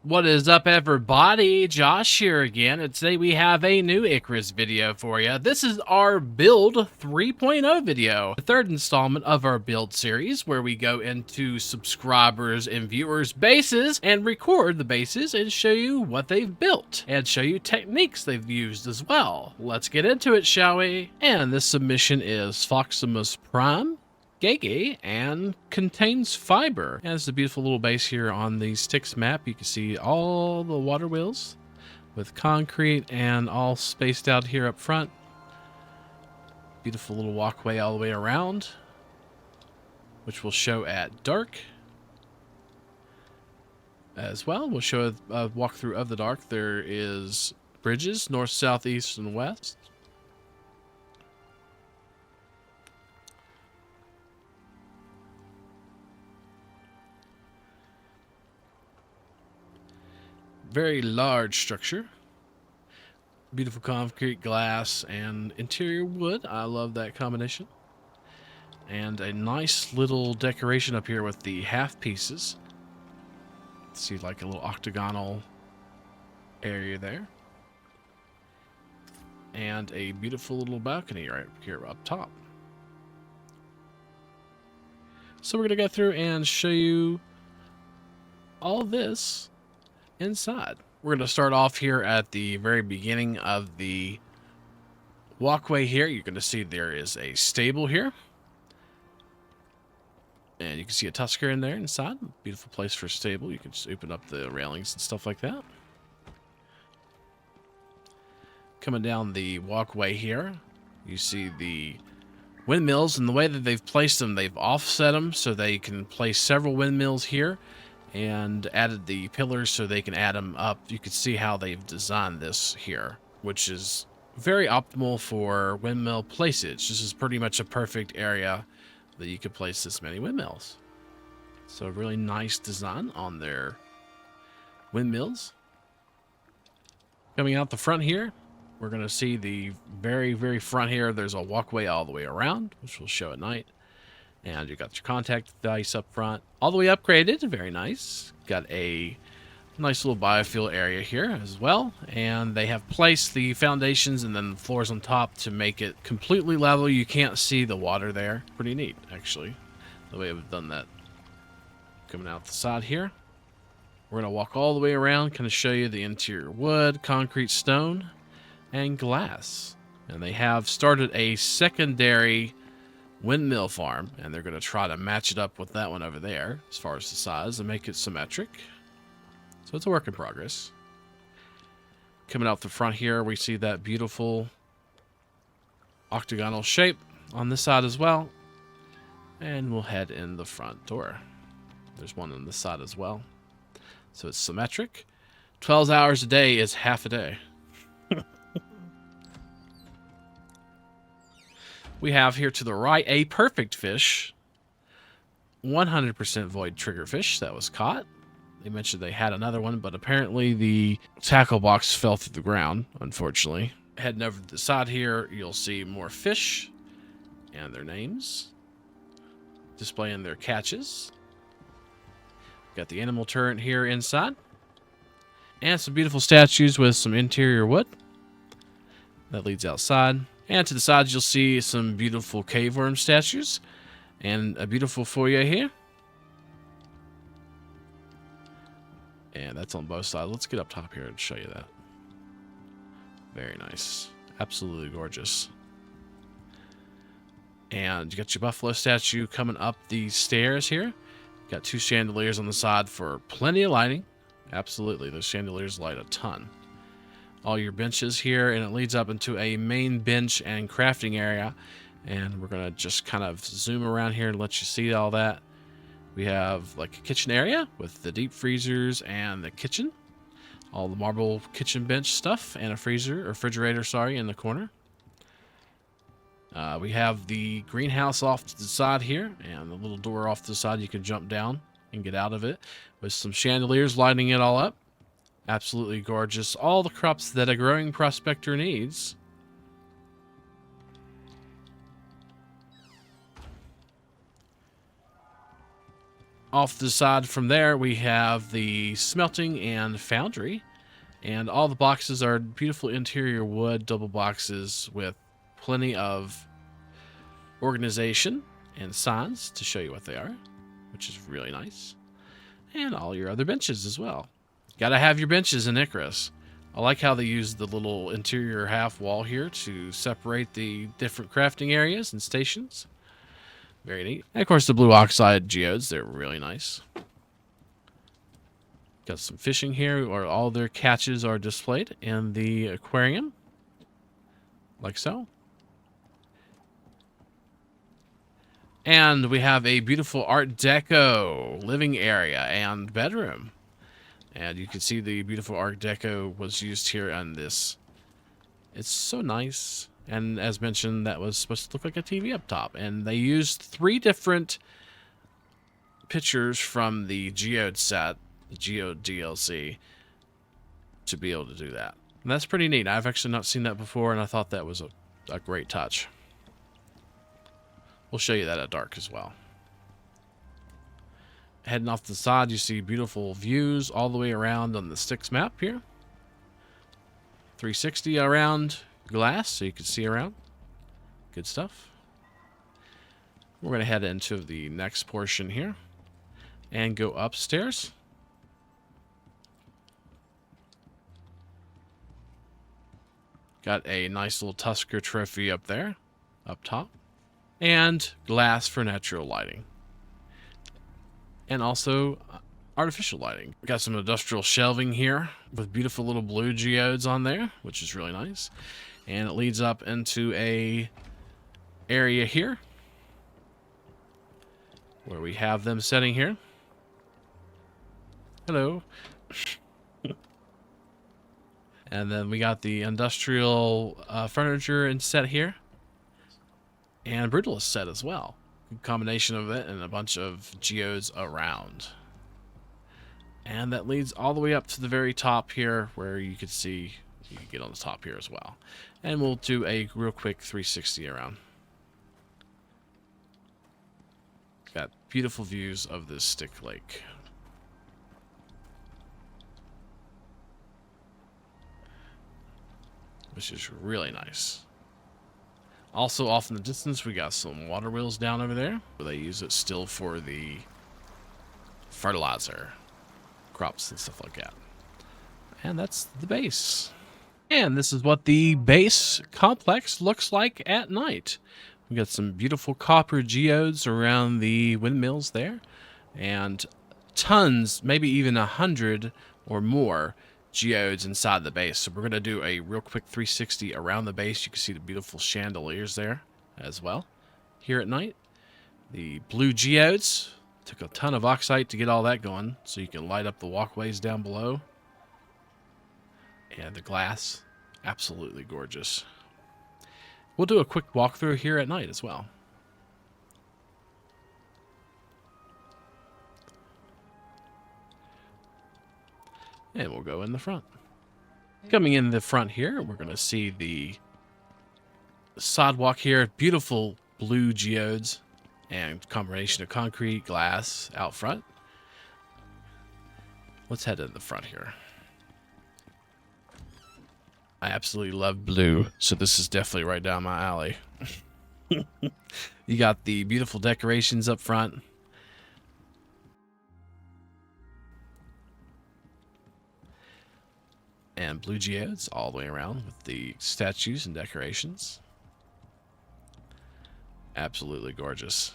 What is up, everybody? Josh here again, and today we have a new Icarus video for you. This is our Build 3.0 video, the third installment of our build series, where we go into subscribers' and viewers' bases and record the bases and show you what they've built, and show you techniques they've used as well. Let's get into it, shall we? And this submission is FoxamusPrime, GueGuy, and ContainsFiber. And it's a beautiful little base here on the Styx map. You can see all the water wheels with concrete and all spaced out here up front. Beautiful little walkway all the way around, which we'll show at dark as well. We'll show a walkthrough of the dark. There is bridges north, south, east, and west. Very large structure. Beautiful concrete, glass, and interior wood. I love that combination. And a nice little decoration up here with the half pieces. See, like a little octagonal area there. And a beautiful little balcony right here up top. So we're going to go through and show you all this inside. We're going to start off here at the very beginning of the walkway here. You're going to see there is a stable here. And you can see a tusker in there inside. Beautiful place for a stable. You can just open up the railings and stuff like that. Coming down the walkway here, you see the windmills, and the way that they've placed them, they've offset them so they can place several windmills here, and added the pillars so they can add them up. You can see how they've designed this here, which is very optimal for windmill placage. This is pretty much a perfect area that you could place this many windmills. So really nice design on their windmills. Coming out the front here, we're going to see the very, very front here. There's a walkway all the way around, which we'll show at night. And you got your contact device up front, all the way upgraded. Very nice. Got a nice little biofuel area here as well. And they have placed the foundations and then the floors on top to make it completely level. You can't see the water there. Pretty neat, actually, the way we've done that. Coming out the side here, we're going to walk all the way around, kind of show you the interior wood, concrete, stone, and glass. And they have started a secondary windmill farm, and they're going to try to match it up with that one over there as far as the size and make it symmetric. So it's a work in progress. Coming out the front here, we see that beautiful octagonal shape on this side as well. And we'll head in the front door. There's one on this side as well. So it's symmetric. 12 hours a day is half a day. We have here to the right a perfect fish, 100% void triggerfish that was caught. They mentioned they had another one, but apparently the tackle box fell through the ground, unfortunately. Heading over to the side here, you'll see more fish and their names, displaying their catches. Got the animal turret here inside, and some beautiful statues with some interior wood. That leads outside. And to the sides, you'll see some beautiful cave worm statues and a beautiful foyer here. And that's on both sides. Let's get up top here and show you that. Very nice. Absolutely gorgeous. And you got your buffalo statue coming up these stairs here. Got two chandeliers on the side for plenty of lighting. Absolutely. Those chandeliers light a ton. All your benches here, and it leads up into a main bench and crafting area. And we're going to just kind of zoom around here and let you see all that. We have like a kitchen area with the deep freezers and the kitchen. All the marble kitchen bench stuff and a freezer, or refrigerator, sorry, in the corner. We have the greenhouse off to the side here, and the little door off to the side you can jump down and get out of it, with some chandeliers lighting it all up. Absolutely gorgeous. All the crops that a growing prospector needs. Off the side from there, we have the smelting and foundry. And all the boxes are beautiful interior wood double boxes with plenty of organization and signs to show you what they are, which is really nice. And all your other benches as well. Gotta have your benches in Icarus. I like how they use the little interior half wall here to separate the different crafting areas and stations. Very neat. And of course the blue oxide geodes, they're really nice. Got some fishing here, where all their catches are displayed in the aquarium, like so. And we have a beautiful Art Deco living area and bedroom. And you can see the beautiful Art Deco was used here on this. It's so nice. And as mentioned, that was supposed to look like a TV up top. And they used 3 different pictures from the Geode set, the Geode DLC, to be able to do that. And that's pretty neat. I've actually not seen that before, and I thought that was a great touch. We'll show you that at dark as well. Heading off the side, you see beautiful views all the way around on the Styx map here. 360 around glass, so you can see around. Good stuff. We're going to head into the next portion here and go upstairs. Got a nice little Tusker trophy up there, up top. And glass for natural lighting. And also artificial lighting. We got some industrial shelving here with beautiful little blue geodes on there, which is really nice. And it leads up into a area here where we have them setting here. Hello. And then we got the industrial furniture and set here. And Brutalist set as well. Good combination of it and a bunch of geodes around. And that leads all the way up to the very top here where you can see, you can get on the top here as well. And we'll do a real quick 360 around. Got beautiful views of this Stick Lake. Which is really nice. Also off in the distance, we got some water wheels down over there. Where they use it still for the fertilizer, crops and stuff like that. And that's the base. And this is what the base complex looks like at night. We got some beautiful copper geodes around the windmills there. And tons, maybe even 100 or more geodes inside the base. So we're going to do a real quick 360 around the base. You can see the beautiful chandeliers there as well here at night. The blue geodes, took a ton of oxide to get all that going so you can light up the walkways down below. And the glass, absolutely gorgeous. We'll do a quick walkthrough here at night as well. And we'll go in the front. Coming in the front here, we're going to see the sidewalk here. Beautiful blue geodes and combination of concrete, glass out front. Let's head in the front here. I absolutely love blue, so this is definitely right down my alley. You got the beautiful decorations up front. And blue geodes all the way around with the statues and decorations. Absolutely gorgeous.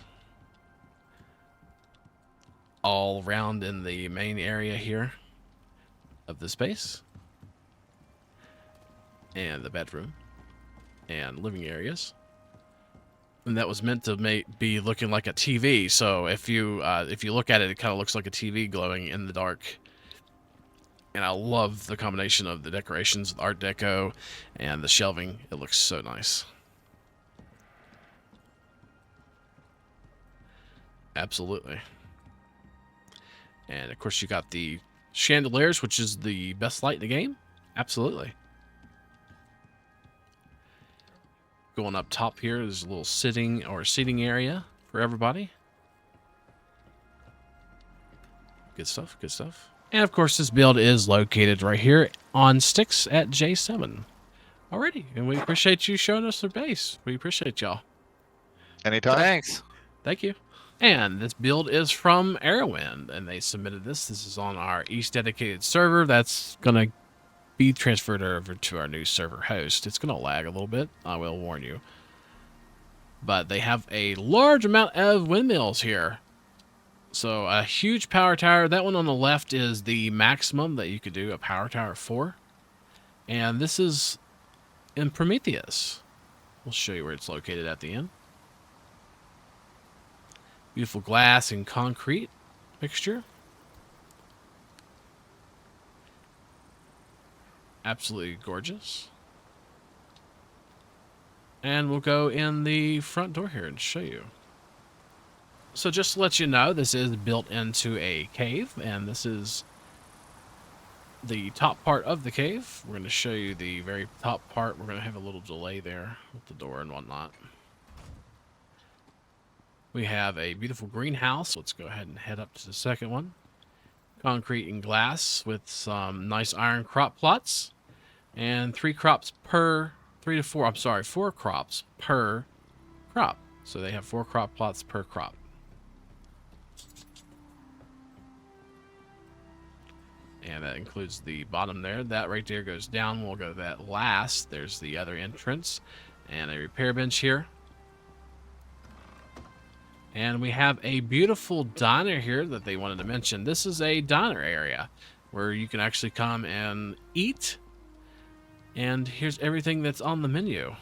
All around in the main area here of the space. And the bedroom. And living areas. And that was meant to be looking like a TV. So if you look at it, it kind of looks like a TV glowing in the dark. And I love the combination of the decorations, the Art Deco, and the shelving. It looks so nice. Absolutely. And of course you got the chandeliers, which is the best light in the game. Absolutely. Going up top here, there's a little sitting or seating area for everybody. Good stuff, good stuff. And of course, this build is located right here on sticks at J7. Alrighty, and we appreciate you showing us the base. We appreciate y'all. Anytime. Thanks. Thank you. And this build is from Eruend, and they submitted this. This is on our East dedicated server. That's going to be transferred over to our new server host. It's going to lag a little bit, I will warn you. But they have a large amount of windmills here. So a huge power tower. That one on the left is the maximum that you could do a power tower for. And this is in Prometheus. We'll show you where it's located at the end. Beautiful glass and concrete mixture. Absolutely gorgeous. And we'll go in the front door here and show you. So just to let you know, this is built into a cave, and this is the top part of the cave. We're going to show you the very top part. We're going to have a little delay there with the door and whatnot. We have a beautiful greenhouse. Let's go ahead and head up to the second one. Concrete and glass with some nice iron crop plots. And 4 crops per crop. So they have 4 crop plots per crop. And that includes the bottom there. That right there goes down. We'll go to that last. There's the other entrance. And a repair bench here. And we have a beautiful diner here that they wanted to mention. This is a diner area where you can actually come and eat. And here's everything that's on the menu.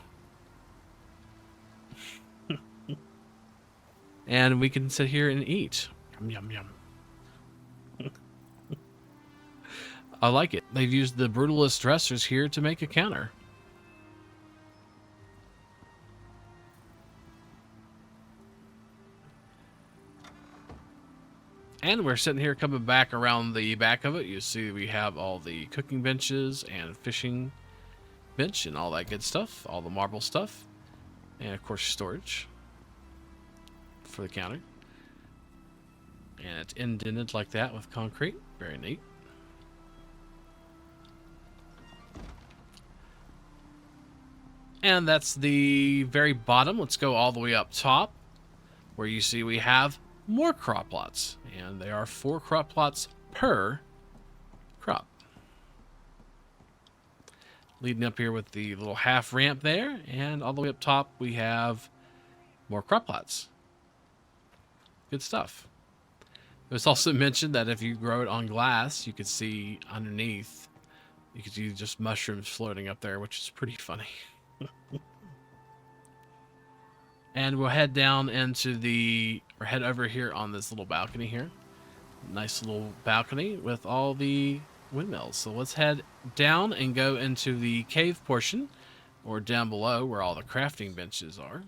And we can sit here and eat. Yum, yum, yum. I like it. They've used the brutalist dressers here to make a counter. And we're sitting here coming back around the back of it. You see we have all the cooking benches and fishing bench and all that good stuff. All the marble stuff. And of course storage for the counter. And it's indented like that with concrete. Very neat. And that's the very bottom. Let's go all the way up top where you see we have more crop plots. And they are 4 crop plots per crop. Leading up here with the little half ramp there. And all the way up top we have more crop plots. Good stuff. It was also mentioned that if you grow it on glass, you could see underneath, you could see just mushrooms floating up there, which is pretty funny. And we'll head down into or head over here on this little balcony here. Nice little balcony with all the windmills. So let's head down and go into the cave portion, or down below where all the crafting benches are.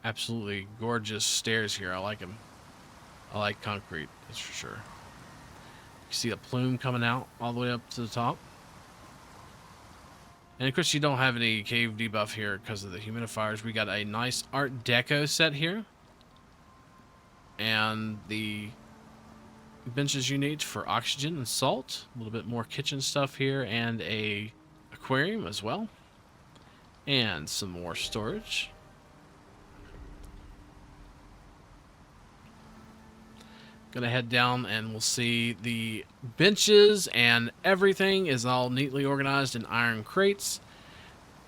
Absolutely gorgeous stairs here. I like them. I like concrete, that's for sure. You see a plume coming out all the way up to the top. And of course you don't have any cave debuff here because of the humidifiers. We got a nice Art Deco set here. And the benches you need for oxygen and salt. A little bit more kitchen stuff here and a aquarium as well. And some more storage. Gonna head down and we'll see the benches and everything is all neatly organized in iron crates.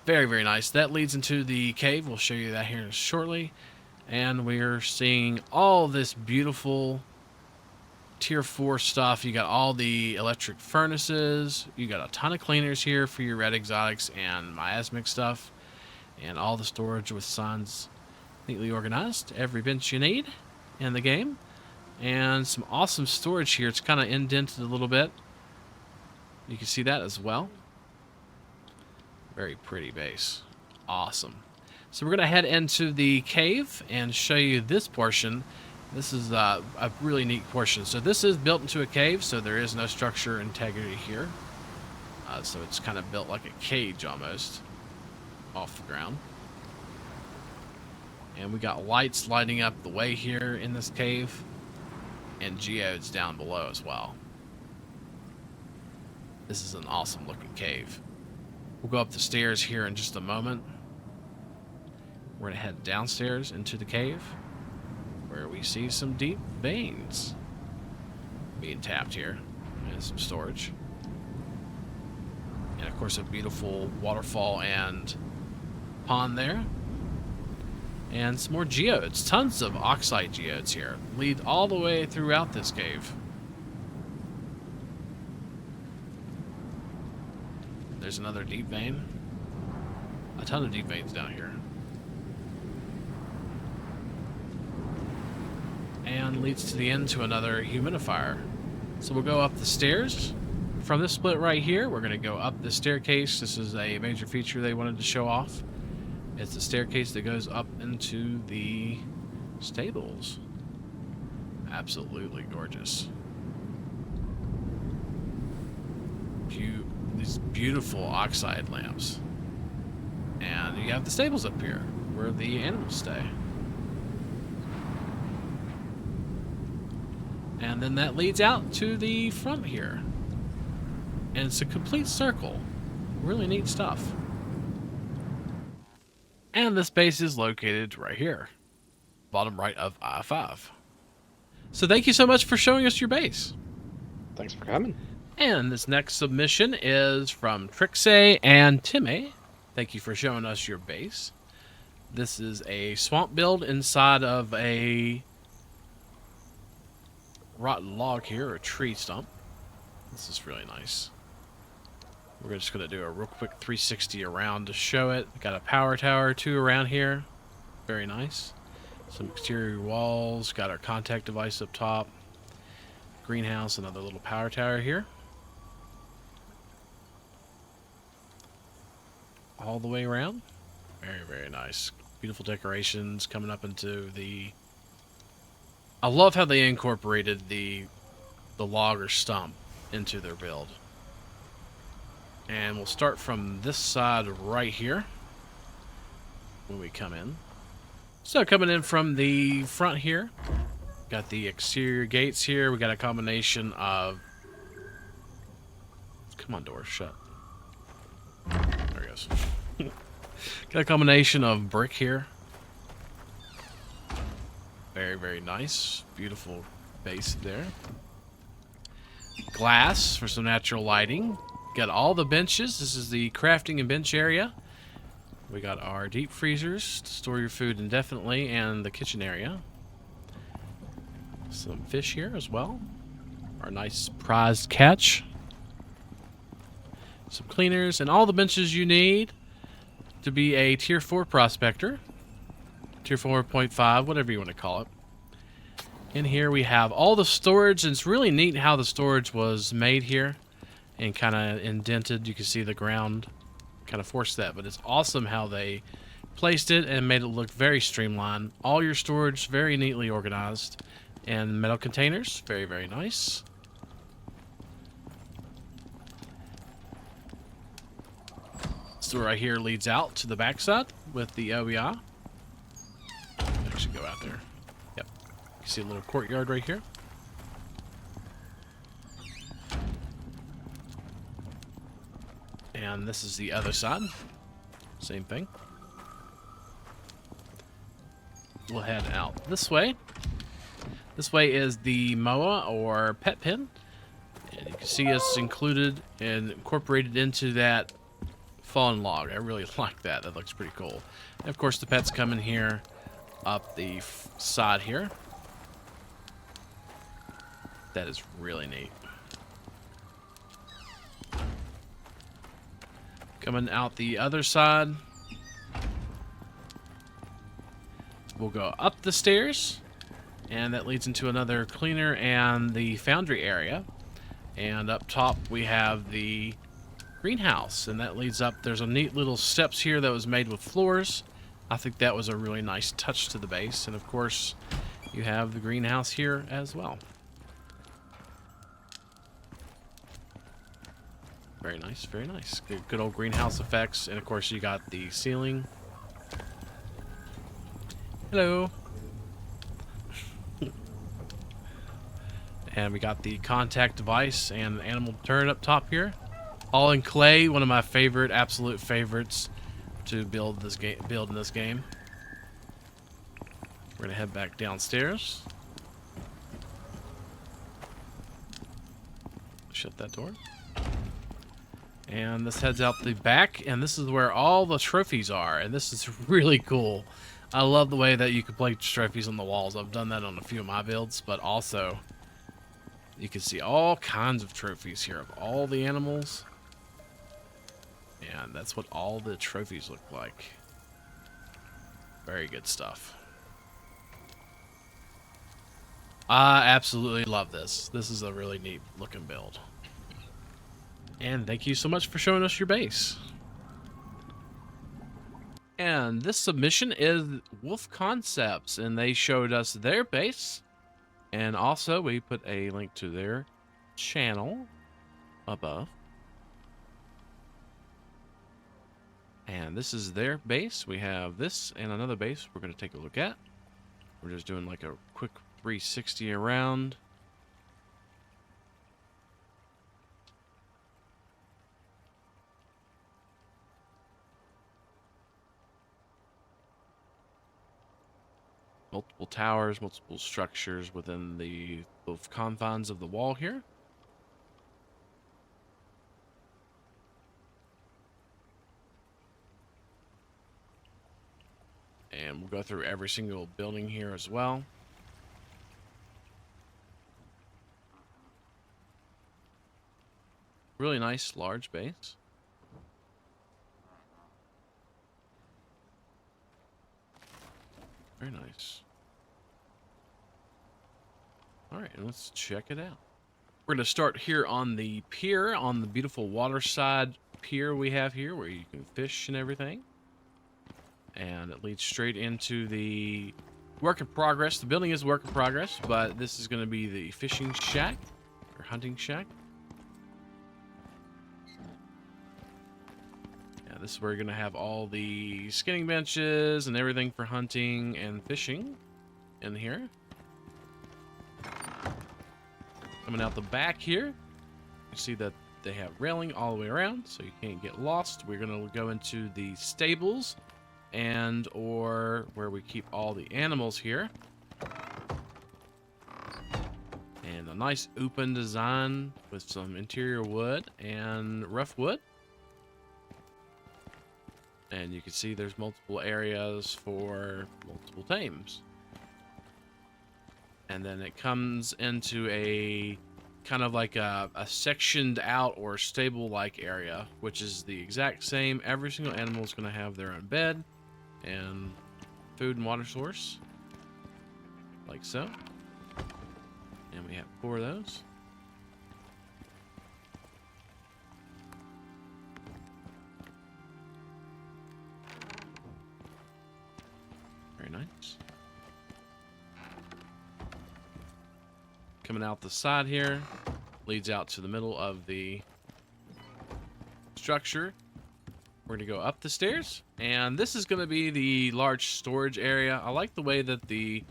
Very, very nice. That leads into the cave. We'll show you that here shortly. And we're seeing all this beautiful tier 4 stuff. You got all the electric furnaces. You got a ton of cleaners here for your red exotics and miasmic stuff. And all the storage with signs neatly organized. Every bench you need in the game. And some awesome storage here. It's kind of indented a little bit. You can see that as well. Very pretty base. Awesome. So we're going to head into the cave and show you this portion. This is a really neat portion. So this is built into a cave, so there is no structure integrity here. So it's kind of built like a cage almost off the ground. And we got lights lighting up the way here in this cave, and geodes down below as well. This is an awesome looking cave. We'll go up the stairs here in just a moment. We're gonna head downstairs into the cave, where we see some deep veins being tapped here, and some storage. And of course a beautiful waterfall and pond there. And some more geodes. Tons of oxide geodes here. Lead all the way throughout this cave. There's another deep vein. A ton of deep veins down here. And leads to the end to another humidifier. So we'll go up the stairs. From this split right here, we're going to go up the staircase. This is a major feature they wanted to show off. It's a staircase that goes up into the stables. Absolutely gorgeous. These beautiful oxide lamps. And you have the stables up here, where the animals stay. And then that leads out to the front here. And it's a complete circle. Really neat stuff. And this base is located right here, bottom right of I-5. So thank you so much for showing us your base. Thanks for coming. And this next submission is from Trexxe and Timmey. Thank you for showing us your base. This is a swamp build inside of a rotten log here, or a tree stump. This is really nice. We're just going to do a real quick 360 around to show it. Got a power tower too around here. Very nice. Some exterior walls. Got our contact device up top. Greenhouse, another little power tower here. All the way around. Very, very nice. Beautiful decorations coming up into the... I love how they incorporated the log or stump into their build. And we'll start from this side right here when we come in. So coming in from the front here, got the exterior gates here. We got a combination of... Come on, door, shut. There it goes. Got a combination of brick here. Very, very nice. Beautiful base there. Glass for some natural lighting. Got all the benches. This is the crafting and bench area. We got our deep freezers to store your food indefinitely, and the kitchen area. Some fish here as well. Our nice prized catch. Some cleaners, and all the benches you need to be a tier 4 prospector. Tier 4.5, whatever you want to call it. In here we have all the storage, and it's really neat how the storage was made here and kind of indented. You can see the ground kind of forced that, but it's awesome how they placed it and made it look very streamlined. All your storage very neatly organized, and metal containers, very, very nice. So right here leads out to the backside with the OEI. Actually go out there. Yep. You see a little courtyard right here. And this is the other side. Same thing. We'll head out this way. This way is the MOA, or pet pen. And you can see it's included and incorporated into that fallen log. I really like that. That looks pretty cool. And of course the pets come in here up the side here. That is really neat. Coming out the other side, we'll go up the stairs, and that leads into another cleaner and the foundry area. And up top we have the greenhouse, and that leads up. There's a neat little steps here that was made with floors. I think that was a really nice touch to the base. And of course you have the greenhouse here as well. Very nice, very nice. Good old greenhouse effects. And of course you got the ceiling Hello. And we got the contact device and animal turret up top here. All in clay, one of my favorite, absolute favorites to build this game. Build in this game. We're gonna head back downstairs. Shut that door. And this heads out the back, and this is where all the trophies are, and this is really cool. I love the way that you can place trophies on the walls. I've done that on a few of my builds, but also you can see all kinds of trophies here of all the animals. And that's what all the trophies look like. Very good stuff. I absolutely love this. This is a really neat looking build. And thank you so much for showing us your base. And this submission is Wolf Concepts, and they showed us their base. And also, we put a link to their channel above. And this is their base. We have this and another base we're going to take a look at. We're just doing like a quick 360 around. Multiple towers, multiple structures within the both confines of the wall here. And we'll go through every single building here as well. Really nice, large base. Very nice. All right, let's check it out. We're going to start here on the pier, on the beautiful waterside pier we have here, where you can fish and everything. And it leads straight into the work in progress. The building is work in progress, but this is going to be the fishing shack, or hunting shack. Yeah, this is where you're going to have all the skinning benches and everything for hunting and fishing in here. Coming out the back here, you see that they have railing all the way around, so you can't get lost. We're going to go into the stables and or where we keep all the animals here. And a nice open design with some interior wood and rough wood. And you can see there's multiple areas for multiple tames. And then it comes into a kind of like a sectioned out or stable-like area, which is the exact same. Every single animal is going to have their own bed and food and water source, like so. And we have 4 of those. Very nice. Coming out the side here, leads out to the middle of the structure. We're going to go up the stairs, and this is going to be the large storage area. I like the way that the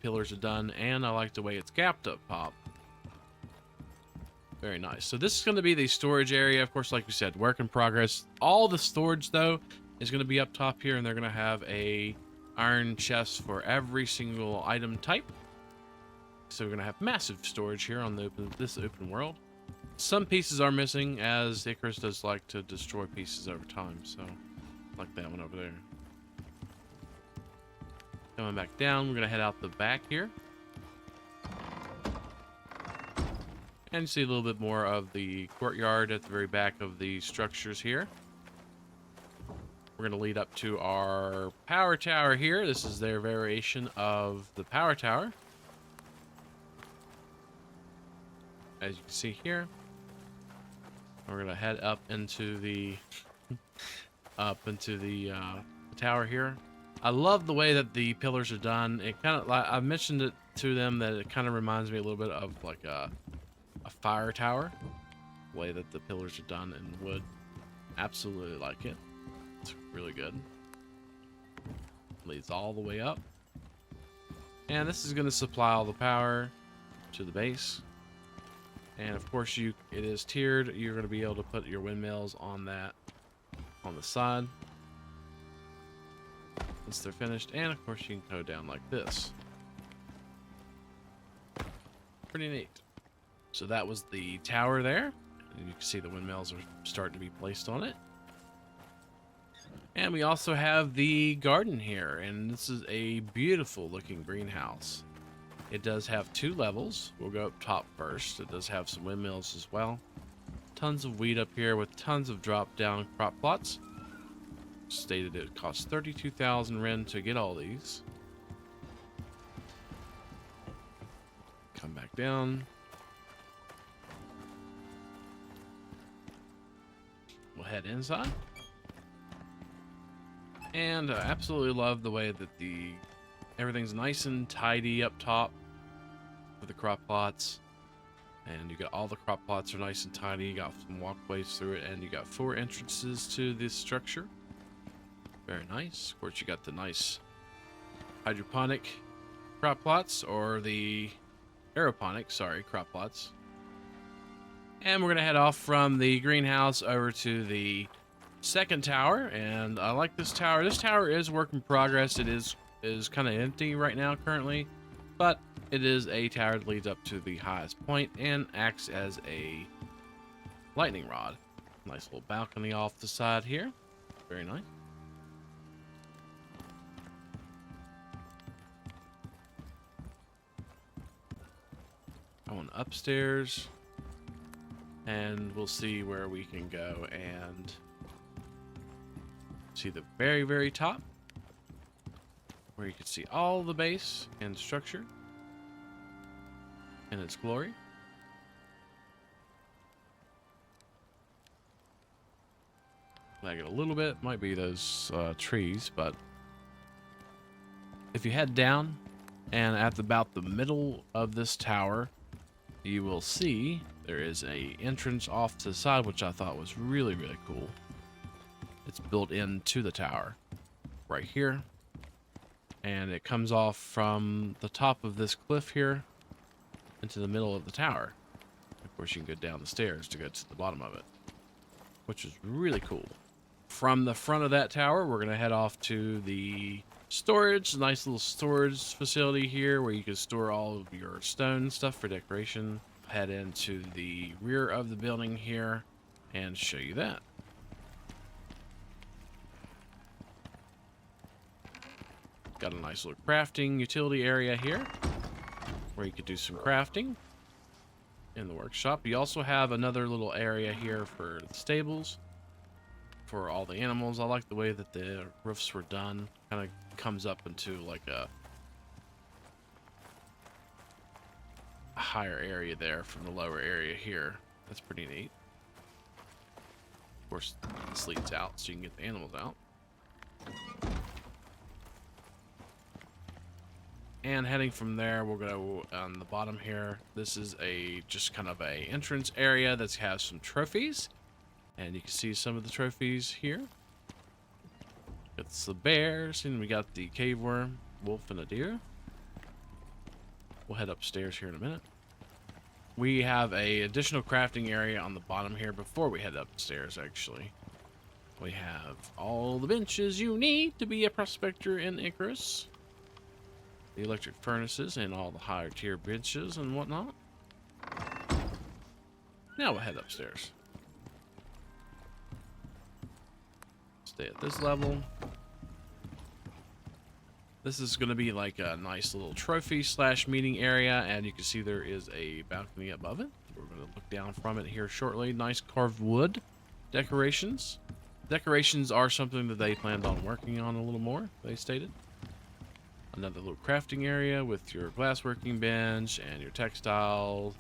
pillars are done, and I like the way it's gapped up top. Very nice. So this is going to be the storage area. Of course, like we said, work in progress. All the storage, though, is going to be up top here, and they're going to have a iron chest for every single item type. So we're going to have massive storage here on this open world. Some pieces are missing, as Icarus does like to destroy pieces over time, so like that one over there. Coming back down, we're going to head out the back here. And see a little bit more of the courtyard at the very back of the structures here. We're going to lead up to our power tower here. This is their variation of the power tower. As you can see here, we're gonna head up into the tower here. I love the way that the pillars are done. It kind of, like I mentioned it to them, that it kind of reminds me a little bit of like a fire tower. The way that the pillars are done in wood, absolutely like it. It's really good. Leads all the way up. And this is going to supply all the power to the base. And of course, it is tiered. You're going to be able to put your windmills on that on the side once they're finished. And of course, you can go down like this. Pretty neat. So that was the tower there. And you can see the windmills are starting to be placed on it. And we also have the garden here, and this is a beautiful looking greenhouse. It does have 2 levels. We'll go up top first. It does have some windmills as well. Tons of wheat up here with tons of drop down crop plots. Stated it costs 32,000 Ren to get all these. Come back down. We'll head inside. And I absolutely love the way that everything's nice and tidy up top for the crop plots. And you got all the crop plots are nice and tidy. You got some walkways through it, and you got 4 entrances to this structure. Very nice. Of course, you got the nice hydroponic crop plots, or the aeroponic, sorry, crop plots. And we're gonna head off from the greenhouse over to the second tower, and I like this tower. This tower is work in progress. It is kind of empty right now currently, but it is a tower that leads up to the highest point and acts as a lightning rod. Nice little balcony off the side here. Very nice. Going upstairs, and we'll see where we can go and see the very, very top, where you can see all the base and structure in its glory. Lag it a little bit, might be those trees, but if you head down and at about the middle of this tower, you will see there is a entrance off to the side, which I thought was really, really cool. It's built into the tower right here, and it comes off from the top of this cliff here into the middle of the tower. Of course, you can go down the stairs to go to the bottom of it, which is really cool. From the front of that tower, we're going to head off to the storage, nice little storage facility here where you can store all of your stone stuff for decoration. Head into the rear of the building here and show you that. Got a nice little crafting utility area here where you could do some crafting in the workshop. You also have another little area here for the stables for all the animals. I like the way that the roofs were done. Kind of comes up into like a higher area there from the lower area here. That's pretty neat. Of course, this leads out so you can get the animals out. And heading from there, we'll go on the bottom here. This is just kind of a entrance area that has some trophies. And you can see some of the trophies here. It's the bears, and we got the cave worm, wolf, and a deer. We'll head upstairs here in a minute. We have a additional crafting area on the bottom here before we head upstairs, actually. We have all the benches you need to be a prospector in Icarus. The electric furnaces and all the higher tier benches and whatnot. Now we'll head upstairs. Stay at this level. This is going to be like a nice little trophy / meeting area, and you can see there is a balcony above it. We're going to look down from it here shortly. Nice carved wood decorations. Decorations are something that they planned on working on a little more, they stated. Another little crafting area with your glassworking bench and your textile,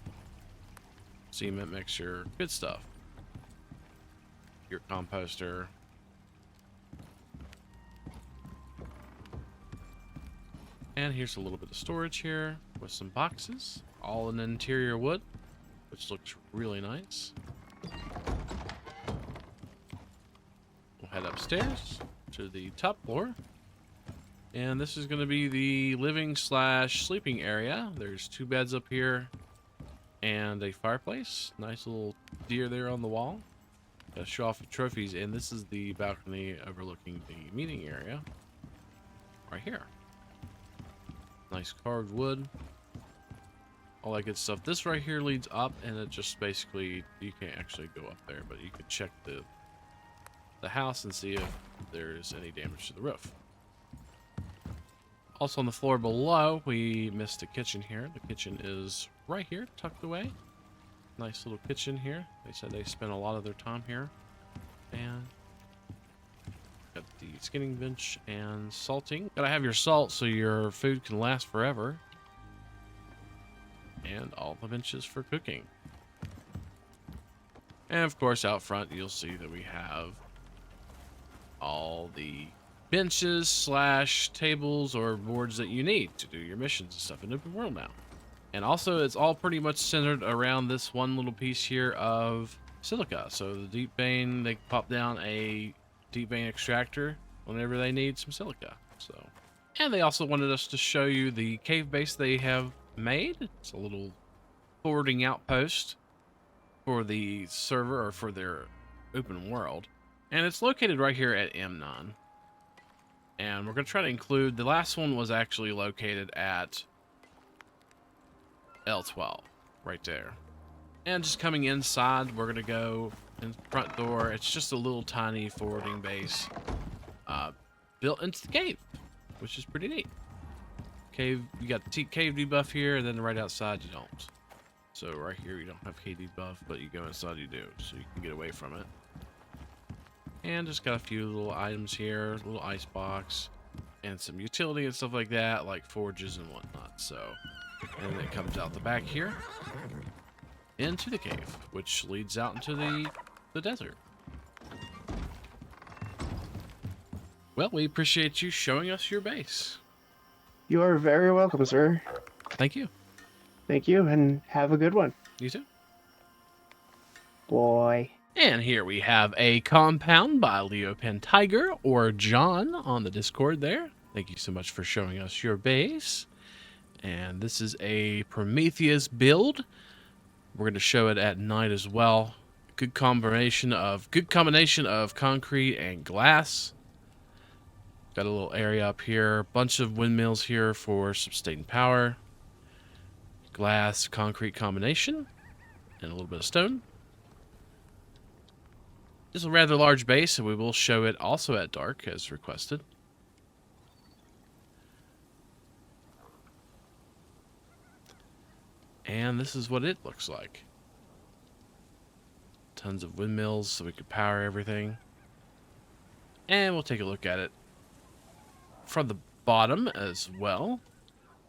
cement mixture, good stuff. Your composter. And here's a little bit of storage here with some boxes, all in interior wood, which looks really nice. We'll head upstairs to the top floor. And this is going to be the living slash sleeping area. There's 2 beds up here and a fireplace. Nice little deer there on the wall. Got to show off the trophies. And this is the balcony overlooking the meeting area right here. Nice carved wood. All that good stuff. This right here leads up, and it just basically, you can't actually go up there, but you could check the house and see if there's any damage to the roof. Also on the floor below, we missed a kitchen here. The kitchen is right here, tucked away. Nice little kitchen here. They said they spent a lot of their time here. And got the skinning bench and salting. Gotta have your salt so your food can last forever. And all the benches for cooking. And of course out front you'll see that we have all the benches slash tables or boards that you need to do your missions and stuff in open world now. And also it's all pretty much centered around this one little piece here of silica. So the deep vein, they pop down a deep vein extractor whenever they need some silica. So, and they also wanted us to show you the cave base they have made. It's a little forwarding outpost for the server or for their open world. And it's located right here at M9. And we're going to try to include, the last one was actually located at L12, right there. And just coming inside, we're going to go in the front door. It's just a little tiny forwarding base built into the cave, which is pretty neat. Cave, you got the cave debuff here, and then right outside you don't. So right here you don't have cave debuff, but you go inside you do, so you can get away from it. And just got a few little items here, little ice box, and some utility and stuff like that, like forges and whatnot. So, and it comes out the back here into the cave, which leads out into the desert. Well, we appreciate you showing us your base. You are very welcome, sir. Thank you. Thank you, and have a good one. You too. Boy. And here we have a compound by Leopentiger, or John, on the Discord there. Thank you so much for showing us your base. And this is a Prometheus build. We're going to show it at night as well. Good combination of concrete and glass. Got a little area up here. Bunch of windmills here for sustained power. Glass, concrete combination. And a little bit of stone. It's a rather large base, and we will show it also at dark, as requested. And this is what it looks like. Tons of windmills, so we could power everything. And we'll take a look at it from the bottom as well.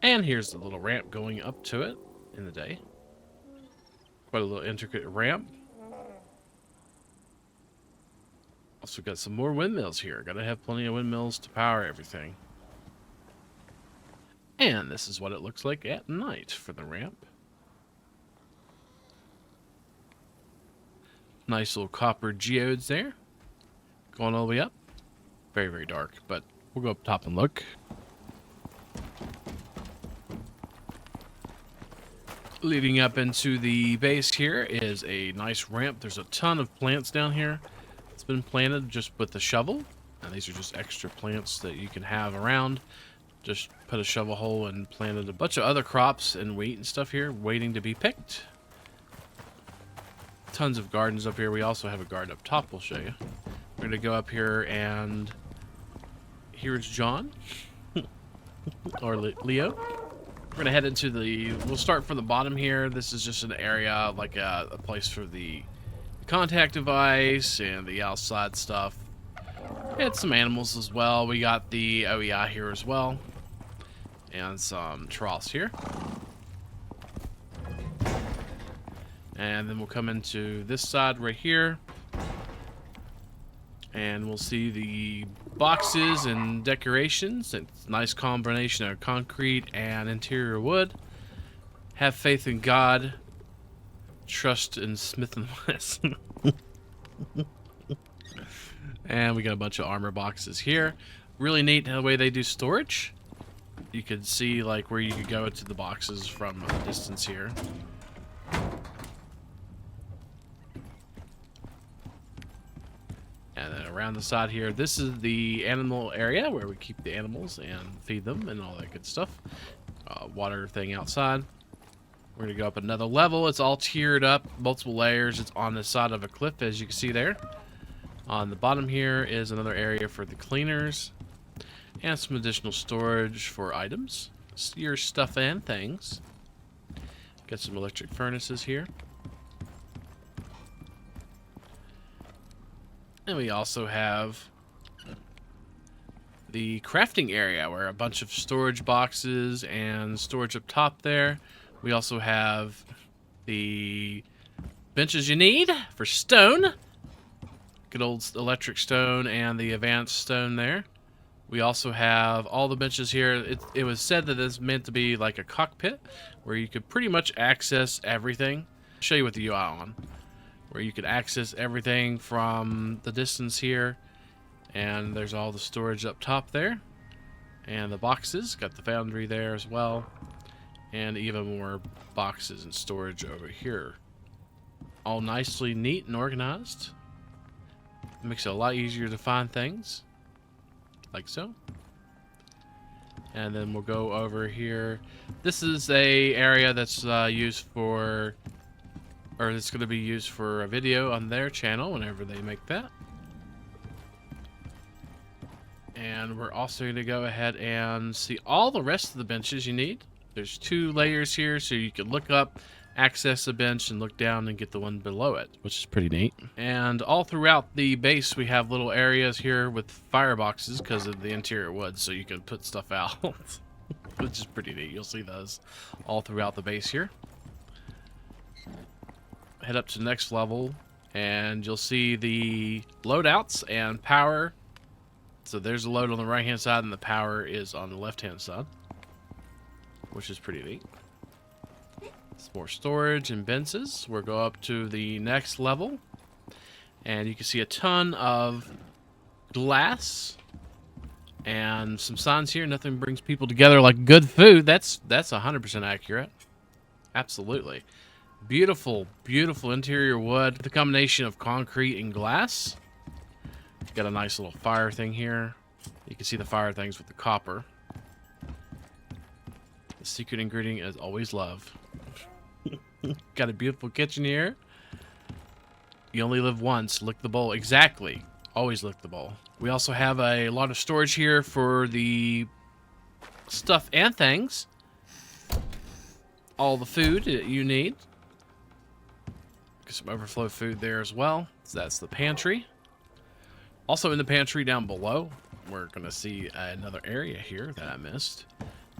And here's the little ramp going up to it in the day. Quite a little intricate ramp. Also got some more windmills here. Gotta have plenty of windmills to power everything. And this is what it looks like at night for the ramp. Nice little copper geodes there. Going all the way up. Very, very dark, but we'll go up top and look. Leading up into the base here is a nice ramp. There's a ton of plants down here. It's been planted just with the shovel, and these are just extra plants that you can have around. Just put a shovel hole and planted a bunch of other crops and wheat and stuff here waiting to be picked. Tons of gardens up here. We also have a garden up top we'll show you. We're going to go up here, and here's John or Leo. We're going to head into we'll start from the bottom here. This is just an area, like a place for the contact device and the outside stuff. And some animals as well. We got the OEI here as well. And some troughs here. And then we'll come into this side right here. And we'll see the boxes and decorations. It's a nice combination of concrete and interior wood. Have faith in God. Trust in Smith & Wesson. And we got a bunch of armor boxes here. Really neat the way they do storage. You could see like where you could go into the boxes from a distance here. And then around the side here, this is the animal area where we keep the animals and feed them and all that good stuff. Water thing outside. We're going to go up another level. It's all tiered up, multiple layers. It's on the side of a cliff, as you can see there. On the bottom here is another area for the cleaners. And some additional storage for items. Your stuff and things. Got some electric furnaces here. And we also have the crafting area where a bunch of storage boxes and storage up top there. We also have the benches you need for stone. Good old electric stone and the advanced stone there. We also have all the benches here. It was said that it's meant to be like a cockpit where you could pretty much access everything. I'll show you with the UI on. Where you could access everything from the distance here. And there's all the storage up top there. And the boxes. Got the foundry there as well. And even more boxes and storage over here. All nicely neat and organized. Makes it a lot easier to find things. Like so. And then we'll go over here. This is a area that's used for... or it's going to be used for a video on their channel whenever they make that. And we're also going to go ahead and see all the rest of the benches you need. There's 2 layers here, so you can look up, access the bench, and look down and get the one below it, which is pretty neat. And all throughout the base, we have little areas here with fireboxes because of the interior wood, so you can put stuff out, which is pretty neat. You'll see those all throughout the base here. Head up to the next level, and you'll see the loadouts and power. So there's a load on the right-hand side, and the power is on the left-hand side, which is pretty neat. Some more storage and benches. We'll go up to the next level, and you can see a ton of glass and some signs here. Nothing brings people together like good food. That's 100% accurate. Absolutely. Beautiful, beautiful interior wood. The combination of concrete and glass. Got a nice little fire thing here. You can see the fire things with the copper. The secret ingredient is always love. Got a beautiful kitchen here. You only live once. Lick the bowl. Exactly. Always lick the bowl. We also have a lot of storage here for the stuff and things. All the food that you need. Get some overflow food there as well. So that's the pantry. Also in the pantry down below, we're going to see another area here that I missed.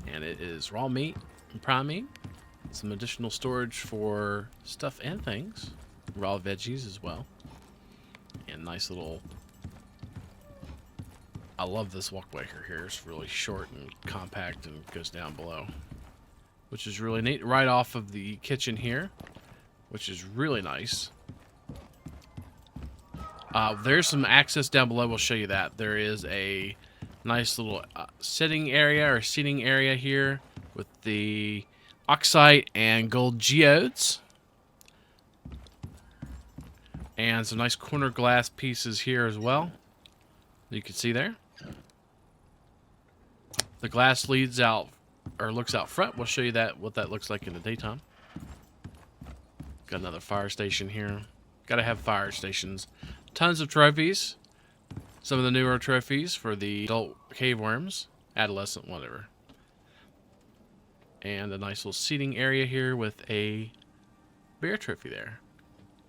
And it is raw meat and prime meat. Some additional storage for stuff and things. Raw veggies as well. And nice little... I love this walkway here. It's really short and compact and goes down below. Which is really neat. Right off of the kitchen here. Which is really nice. There's some access down below. We'll show you that. There is a nice little sitting area or seating area here with the oxide and gold geodes. And some nice corner glass pieces here as well. You can see there. The glass leads out or looks out front. We'll show you that what that looks like in the daytime. Got another fire station here. Got to have fire stations. Tons of trophies. Some of the newer trophies for the adult cave worms. Adolescent, whatever. And a nice little seating area here with a bear trophy there.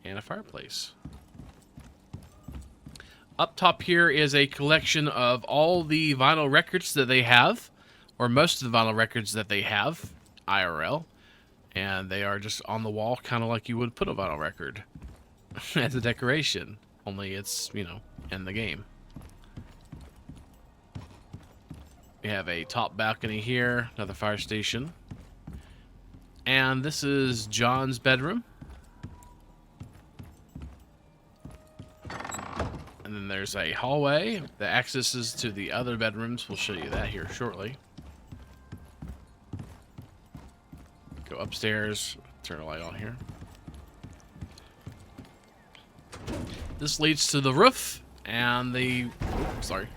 And a fireplace. Up top here is a collection of all the vinyl records that they have. Or most of the vinyl records that they have. IRL. And they are just on the wall, kind of like you would put a vinyl record. As a decoration. Only it's, you know, in the game. We have a top balcony here. Another fire station. And this is John's bedroom. And then there's a hallway that accesses to the other bedrooms. We'll show you that here shortly. Go upstairs, turn the light on here. This leads to the roof and the... sorry.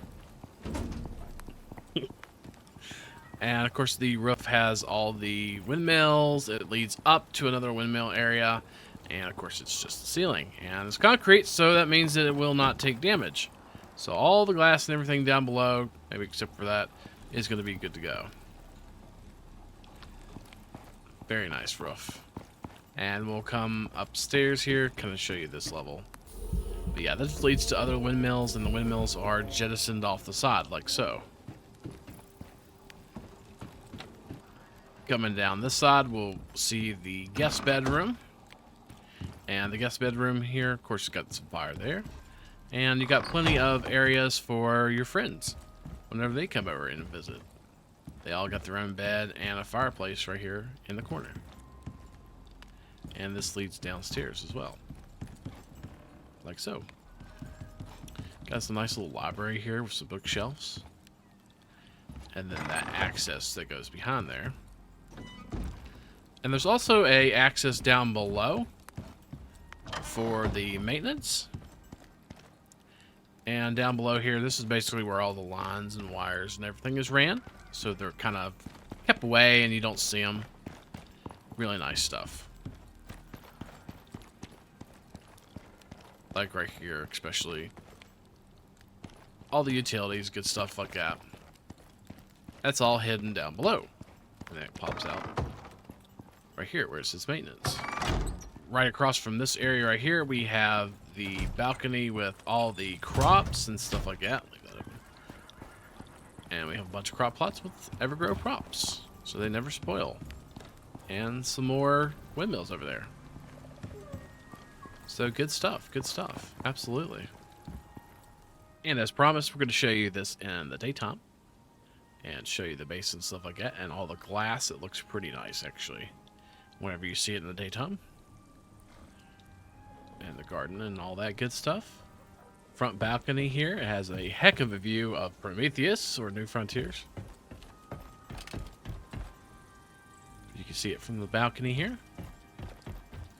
And of course the roof has all the windmills. It leads up to another windmill area. And of course it's just the ceiling. And it's concrete, so that means that it will not take damage. So all the glass and everything down below, maybe except for that, is going to be good to go. Very nice roof. And we'll come upstairs here, kind of show you this level. But yeah, this leads to other windmills, and the windmills are jettisoned off the side, like so. Coming down this side, we'll see the guest bedroom. And the guest bedroom here, of course, you got some fire there. And you got plenty of areas for your friends whenever they come over and visit. They all got their own bed and a fireplace right here in the corner. And this leads downstairs as well. Like so. Got some nice little library here with some bookshelves. And then that access that goes behind there. And there's also a access down below for the maintenance. And down below here, this is basically where all the lines and wires and everything is ran. So they're kind of kept away and you don't see them. Really nice stuff. Like right here, especially. All the utilities, good stuff like that. That's all hidden down below. And then it pops out right here where it says maintenance. Right across from this area right here, we have the balcony with all the crops and stuff like that. And we have a bunch of crop plots with Evergrow props, so they never spoil. And some more windmills over there. So good stuff, absolutely. And as promised, we're going to show you this in the daytime. And show you the base and stuff like that. And all the glass, it looks pretty nice actually. Whenever you see it in the daytime. And the garden and all that good stuff. Front balcony here. It has a heck of a view of Prometheus or New Frontiers. You can see it from the balcony here.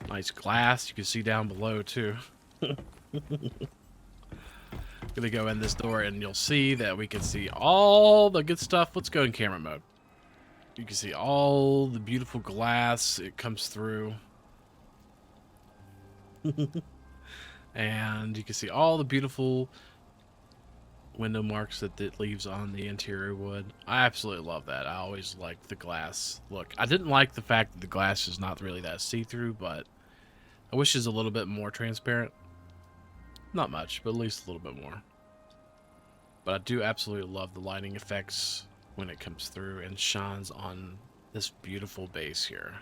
Nice glass. You can see down below too. Gonna go in this door and you'll see that we can see all the good stuff. Let's go in camera mode. You can see all the beautiful glass. It comes through. And you can see all the beautiful window marks that it leaves on the interior wood. I absolutely love that. I always like the glass look. I didn't like the fact that the glass is not really that see-through, but I wish it's a little bit more transparent. Not much, but at least a little bit more. But I do absolutely love the lighting effects when it comes through and shines on this beautiful base here.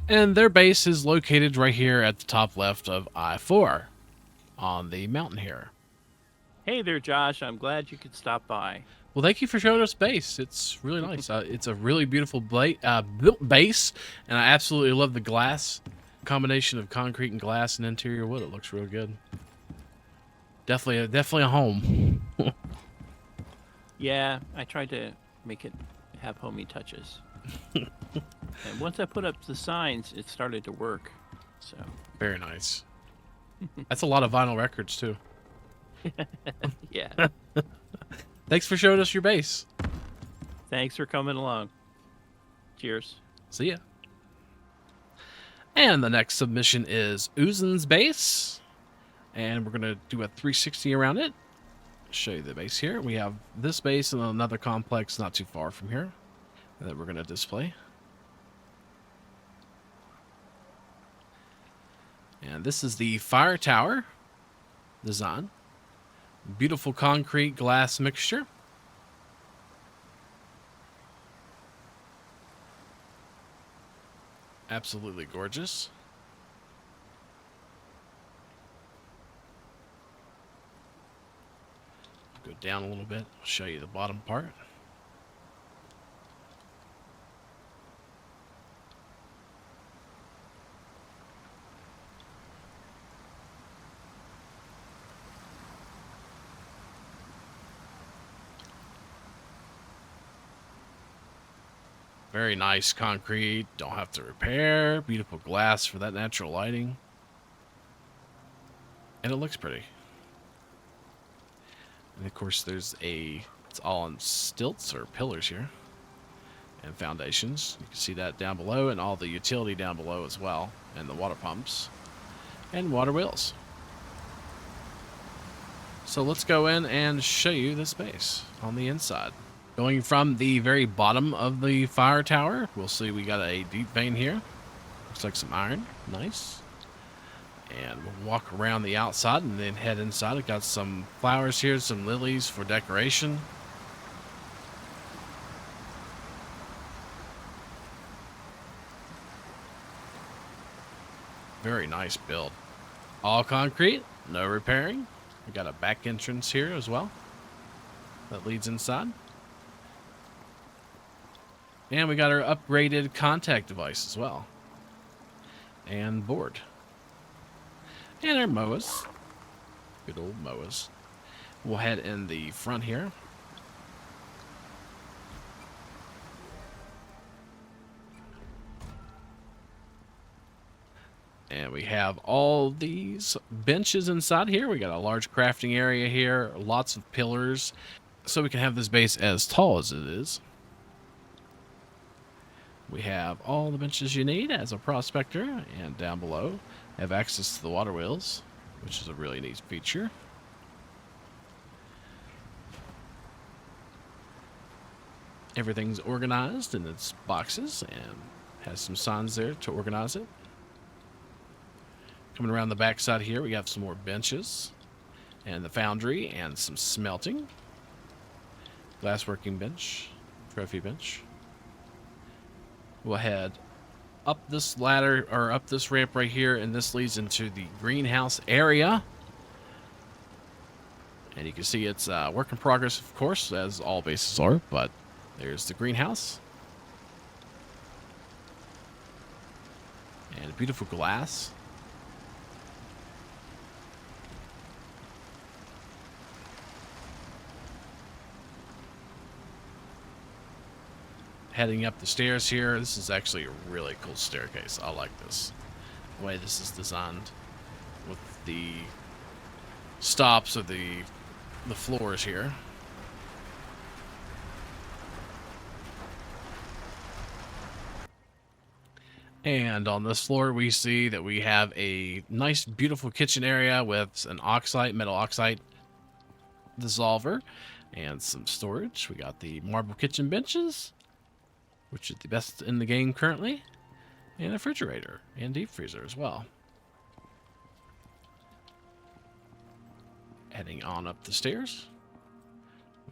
And their base is located right here at the top left of I-4 on the mountain here. Hey there, Josh. I'm glad you could stop by. Well, thank you for showing us base. It's really nice. It's a really beautiful built base, and I absolutely love the glass combination of concrete and glass and interior wood. It looks real good. Definitely a home. Yeah, I tried to make it have homey touches. And once I put up the signs, it started to work. So Very nice. That's a lot of vinyl records too. yeah. Thanks for showing us your base. Thanks for coming along. Cheers. See ya. And the next submission is Uzzen's base. And we're going to do a 360 around it. Show you the base here. We have this base and another complex not too far from here that we're going to display. And this is the fire tower design. Beautiful concrete glass mixture. Absolutely gorgeous. Go down a little bit. I'll show you the bottom part. Very nice concrete. Don't have to repair. Beautiful glass for that natural lighting. And it looks pretty. And of course there's it's all on stilts or pillars here. And foundations. You can see that down below, and all the utility down below as well. And the water pumps. And water wheels. So let's go in and show you the space on the inside. Going from the very bottom of the fire tower, we'll see we got a deep vein here. Looks like some iron. Nice. And we'll walk around the outside and then head inside. It got some flowers here, some lilies for decoration. Very nice build. All concrete, no repairing. We got a back entrance here as well that leads inside. And we got our upgraded contact device as well. And board. And our MOAs. Good old MOAs. We'll head in the front here. And we have all these benches inside here. We got a large crafting area here, lots of pillars, so we can have this base as tall as it is. We have all the benches you need as a prospector, and down below have access to the water wheels, which is a really neat feature. Everything's organized in its boxes and has some signs there to organize it. Coming around the back side here, we have some more benches and the foundry and some smelting. Glassworking bench, trophy bench. We'll head up this ladder, or up this ramp right here, and this leads into the greenhouse area. And you can see it's work in progress, of course, as all bases are, but there's the greenhouse. And beautiful glass. Heading up the stairs here, this is actually a really cool staircase. I like this. The way this is designed with the stops of the floors here. And on this floor, we see that we have a nice, beautiful kitchen area with an oxide, metal oxide dissolver and some storage. We got the marble kitchen benches, which is the best in the game currently, and a refrigerator and deep freezer as well. Heading on up the stairs,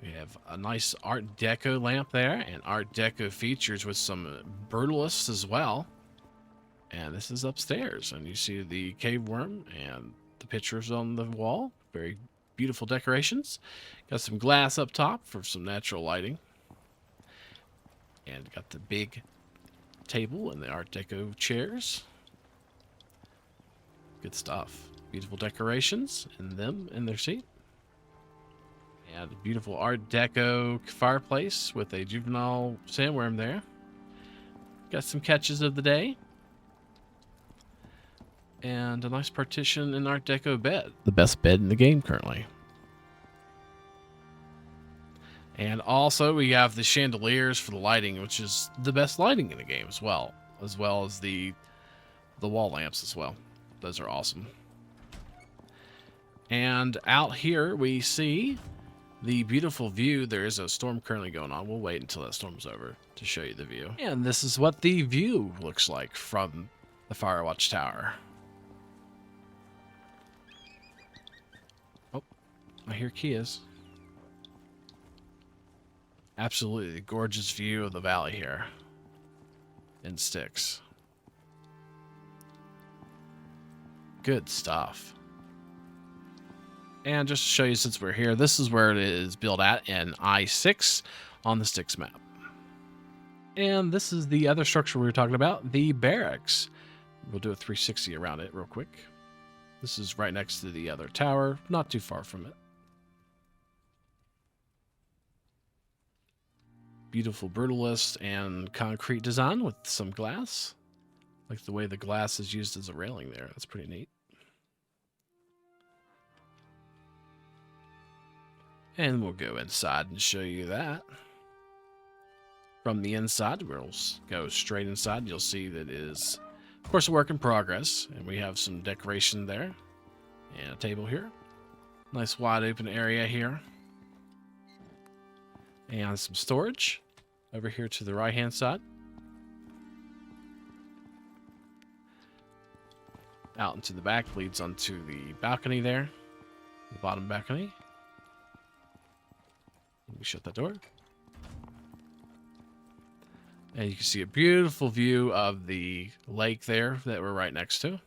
we have a nice Art Deco lamp there and Art Deco features with some brutalists as well. And this is upstairs, and you see the cave worm and the pictures on the wall. Very beautiful decorations. Got some glass up top for some natural lighting. And got the big table and the Art Deco chairs. Good stuff. Beautiful decorations in them in their seat. And a beautiful Art Deco fireplace with a juvenile sandworm there. Got some catches of the day. And a nice partition and Art Deco bed. The best bed in the game currently. And also we have the chandeliers for the lighting, which is the best lighting in the game as well as the wall lamps as well. Those are awesome. And out here we see the beautiful view. There is a storm currently going on. We'll wait until that storm's over to show you the view. And this is what the view looks like from the Firewatch Tower. Oh, I hear Kias. Absolutely gorgeous view of the valley here in Styx. Good stuff. And just to show you, since we're here, this is where it is built at in I-6 on the Styx map. And this is the other structure we were talking about, the barracks. We'll do a 360 around it real quick. This is right next to the other tower, not too far from it. Beautiful brutalist and concrete design with some glass. Like the way the glass is used as a railing there. That's pretty neat. And we'll go inside and show you that. From the inside, we'll go straight inside. You'll see that it is, of course, a work in progress. And we have some decoration there. And a table here. Nice wide open area here. And some storage over here to the right-hand side. Out into the back leads onto the balcony there. The bottom balcony. Let me shut that door. And you can see a beautiful view of the lake there that we're right next to.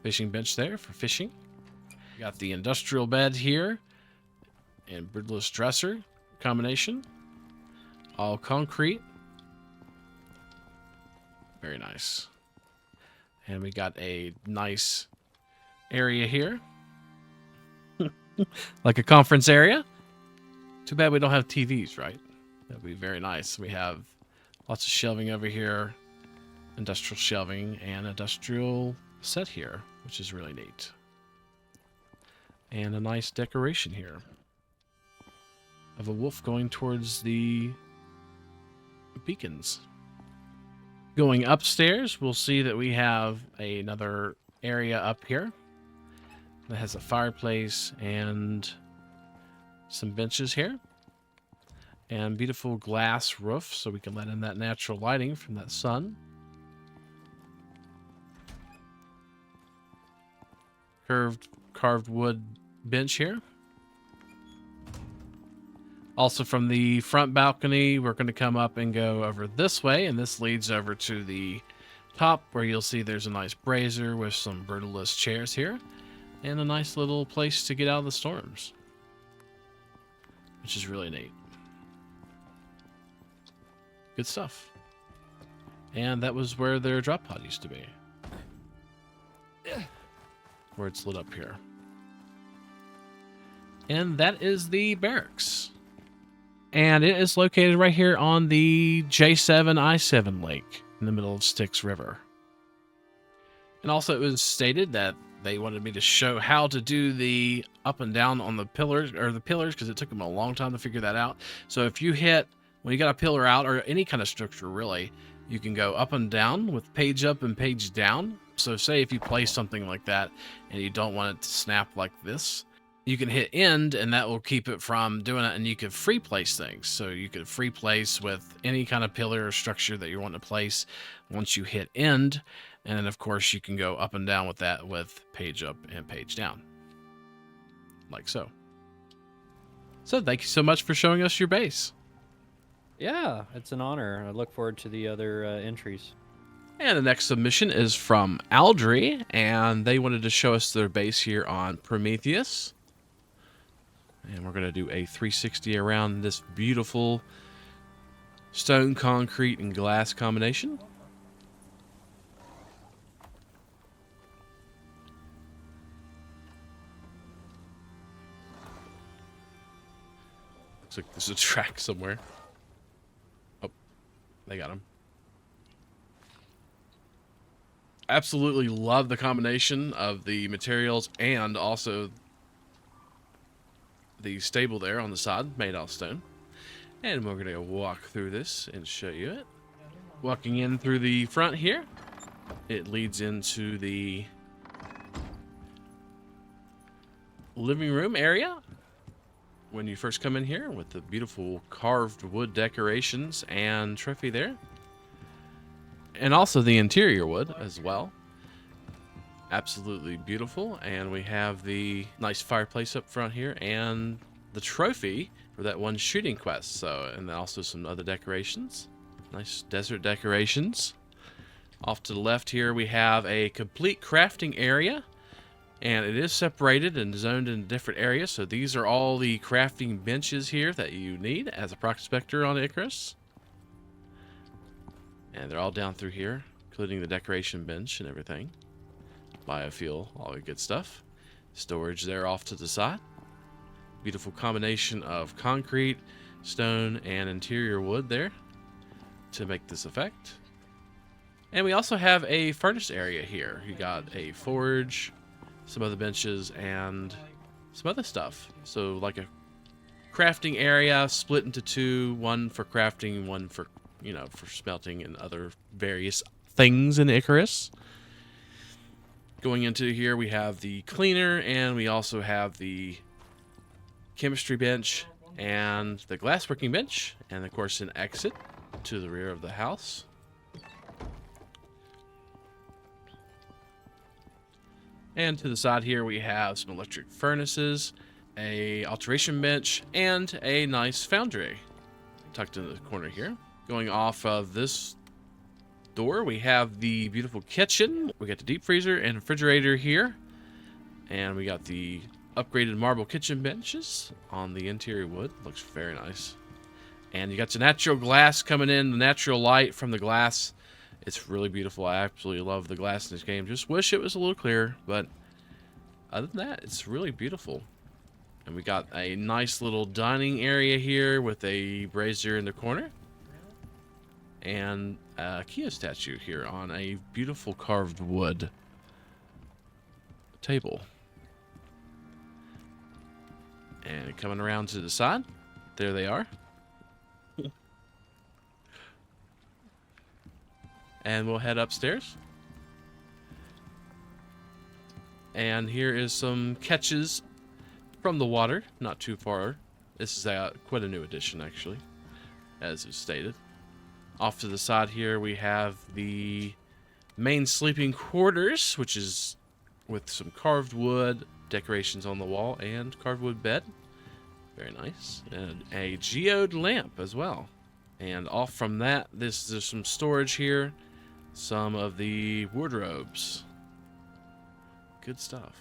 Fishing bench there for fishing. Got the industrial bed here. And brutalist dresser combination. All concrete. Very nice. And we got a nice area here. Like a conference area. Too bad we don't have TVs, right? That'd be very nice. We have lots of shelving over here. Industrial shelving and industrial set here, which is really neat. And a nice decoration here of a wolf going towards the beacons. Going upstairs, we'll see that we have another area up here that has a fireplace and some benches here. And beautiful glass roof so we can let in that natural lighting from that sun. Carved wood bench here. Also from the front balcony, we're going to come up and go over this way, and this leads over to the top where you'll see there's a nice brazier with some brutalist chairs here, and a nice little place to get out of the storms, which is really neat. Good stuff. And that was where their drop pod used to be, where it's lit up here. And that is the barracks. And it is located right here on the J7I7 lake in the middle of Styx River. And also it was stated that they wanted me to show how to do the up and down on the pillars, because it took them a long time to figure that out. So if you hit, when you got a pillar out, or any kind of structure really, you can go up and down with page up and page down. So say if you place something like that and you don't want it to snap like this, you can hit end and that will keep it from doing it, and you can free place things. So you could free place with any kind of pillar or structure that you want to place once you hit end. And then of course you can go up and down with that with page up and page down. Like so. So thank you so much for showing us your base. Yeah, it's an honor. I look forward to the other entries. And the next submission is from Aldry, and they wanted to show us their base here on Prometheus. And we're going to do a 360 around this beautiful stone, concrete, and glass combination. Looks like there's a track somewhere. Oh, they got him. Absolutely love the combination of the materials and also the stable there on the side, made out of stone. And we're going to walk through this and show you it. Walking in through the front here, it leads into the living room area. When you first come in here with the beautiful carved wood decorations and trophy there. And also the interior wood as well. Absolutely beautiful. And we have the nice fireplace up front here and the trophy for that one shooting quest. So, and then also some other decorations. Nice desert decorations. Off to the left here we have a complete crafting area. And it is separated and zoned in different areas. So these are all the crafting benches here that you need as a prospector on Icarus. And they're all down through here, including the decoration bench and everything. Biofuel, all the good stuff. storage there off to the side. Beautiful combination of concrete, stone, and interior wood there to make this effect. And we also have a furnace area here. You got a forge, some other benches, and some other stuff. So like a crafting area split into two, one for crafting, one for, you know, for smelting and other various things in Icarus. Going into here, we have the cleaner, and we also have the chemistry bench and the glassworking bench, and of course an exit to the rear of the house. And to the side here, we have some electric furnaces, a alteration bench, and a nice foundry tucked in the corner here. Going off of this door, we have the beautiful kitchen. We got the deep freezer and refrigerator here, and we got the upgraded marble kitchen benches on the interior wood. Looks very nice. And you got the natural glass coming in, the natural light from the glass. It's really beautiful. I absolutely love the glass in this game. Just wish it was a little clearer, but other than that, it's really beautiful. And we got a nice little dining area here with a brazier in the corner. And a Kia statue here on a beautiful carved wood table. And coming around to the side, there they are. And we'll head upstairs. And here is some catches from the water, not too far. This is quite a new addition, actually, as is stated. Off to the side here, we have the main sleeping quarters, which is with some carved wood, decorations on the wall, and carved wood bed. Very nice. And a geode lamp as well. And off from that, there's some storage here. Some of the wardrobes. Good stuff.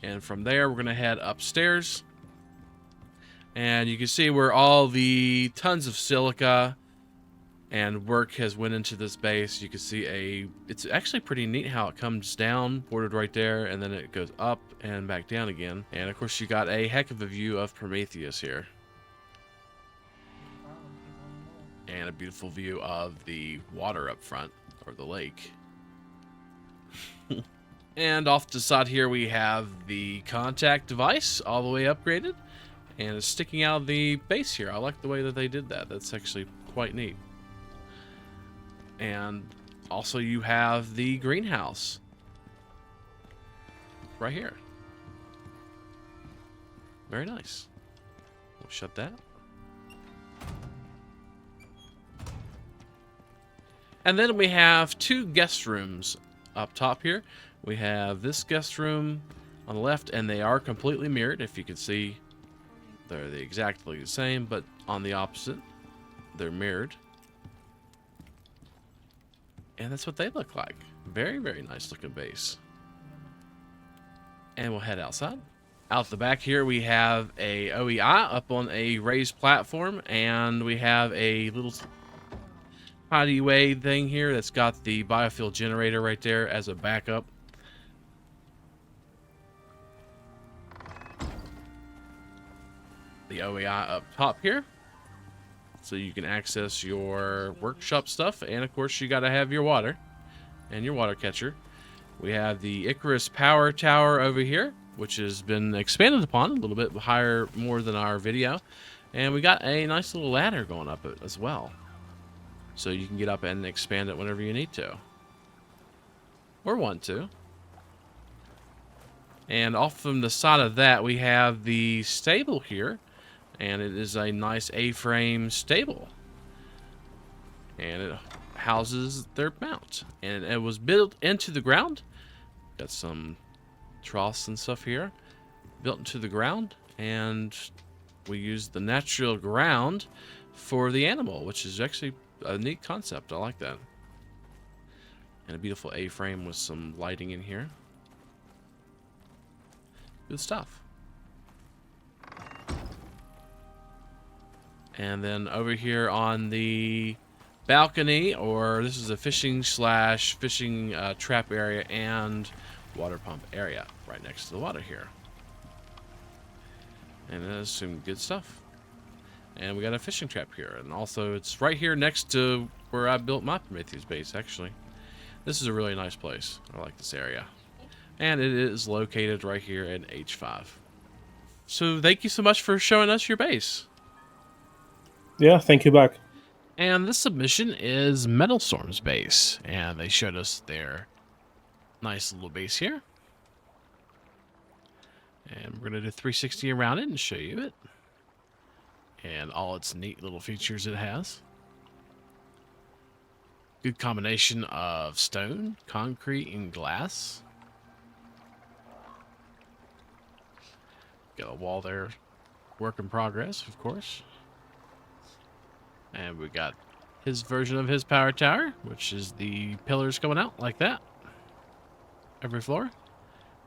And from there, we're going to head upstairs. And you can see where all the tons of silica and work has went into this base. You can see it's actually pretty neat how it comes down, bordered right there, and then it goes up and back down again. And of course, you got a heck of a view of Prometheus here. And a beautiful view of the water up front, or the lake. And off to the side here, we have the contact device all the way upgraded. And it's sticking out of the base here. I like the way that they did that. That's actually quite neat. And also you have the greenhouse right here. Very nice. We'll shut that. And then we have two guest rooms up top here. We have this guest room on the left, and they are completely mirrored. If you can see, they're exactly the same, but on the opposite, they're mirrored. And that's what they look like. Very, very nice looking base. And we'll head outside. Out the back here, we have a OEI up on a raised platform, and we have a little hideaway thing here that's got the biofuel generator right there as a backup. The OEI up top here, so you can access your workshop stuff, and of course you got to have your water and your water catcher. We have the Icarus power tower over here, which has been expanded upon a little bit higher, more than our video, and we got a nice little ladder going up it as well, so you can get up and expand it whenever you need to or want to. And off from the side of that, we have the stable here. And it is a nice A-frame stable. And it houses their mount. And it was built into the ground. Got some troughs and stuff here. Built into the ground. And we used the natural ground for the animal, which is actually a neat concept. I like that. And a beautiful A-frame with some lighting in here. Good stuff. And then over here on the balcony, or this is a fishing slash fishing trap area and water pump area right next to the water here. And that's some good stuff. And we got a fishing trap here, and also it's right here next to where I built my Prometheus base, actually. This is a really nice place. I like this area. And it is located right here in H5. So thank you so much for showing us your base. Yeah, thank you back. And this submission is Metal Storm's base, and they showed us their nice little base here. And we're going to do 360 around it and show you it. And all its neat little features it has. Good combination of stone, concrete, and glass. Got a wall there. Work in progress, of course. And we got his version of his power tower, which is the pillars going out like that. Every floor.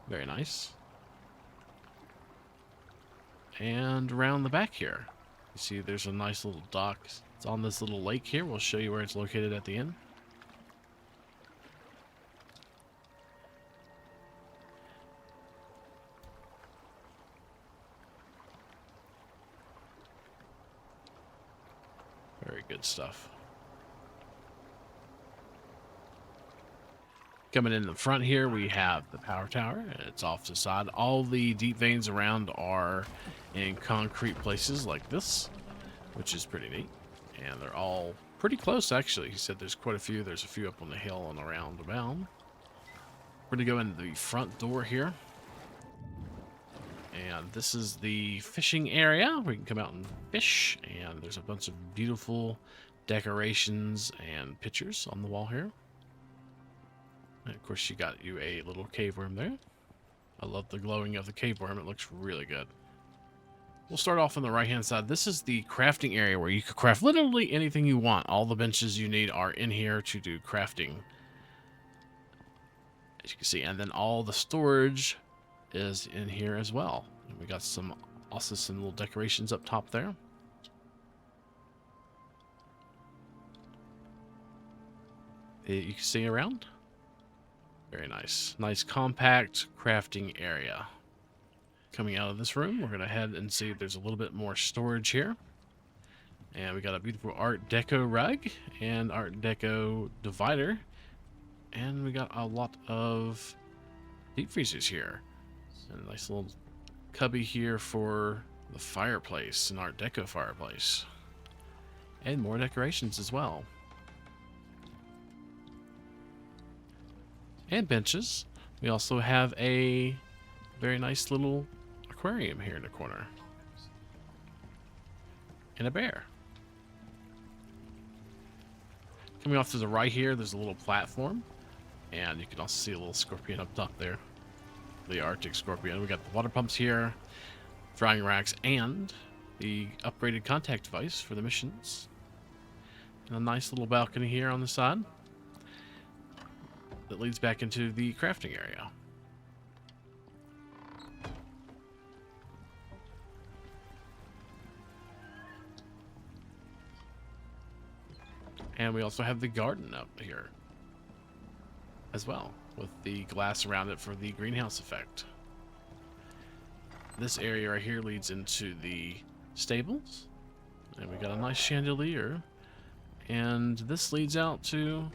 Very nice. And around the back here, you see there's a nice little dock. It's on this little lake here. We'll show you where it's located at the end. Very good stuff. Coming in the front here, we have the power tower. It's off to the side. All the deep veins around are in concrete places like this, which is pretty neat. And they're all pretty close, actually. He said there's quite a few. There's a few up on the hill and around about. We're going to go into the front door here. And this is the fishing area. We can come out and fish. And there's a bunch of beautiful decorations and pictures on the wall here. And of course, you got you a little cave worm there. I love the glowing of the cave worm. It looks really good. We'll start off on the right-hand side. This is the crafting area where you can craft literally anything you want. All the benches you need are in here to do crafting, as you can see. And then all the storage is in here as well. And we got also some little decorations up top there. You can see around. Very nice. Nice compact crafting area. Coming out of this room, we're going to head and see if there's a little bit more storage here. And we got a beautiful Art Deco rug and Art Deco divider. And we got a lot of deep freezers here. And a nice little cubby here for the fireplace, an Art Deco fireplace. And more decorations as well. And benches. We also have a very nice little aquarium here in the corner. And a bear. Coming off to the right here, there's a little platform. And you can also see a little scorpion up top there. The Arctic scorpion. We got the water pumps here, drying racks, and the upgraded contact device for the missions. And a nice little balcony here on the side that leads back into the crafting area. And we also have the garden up here as well, with the glass around it for the greenhouse effect. This area right here leads into the stables. And we got a nice chandelier. And this leads out to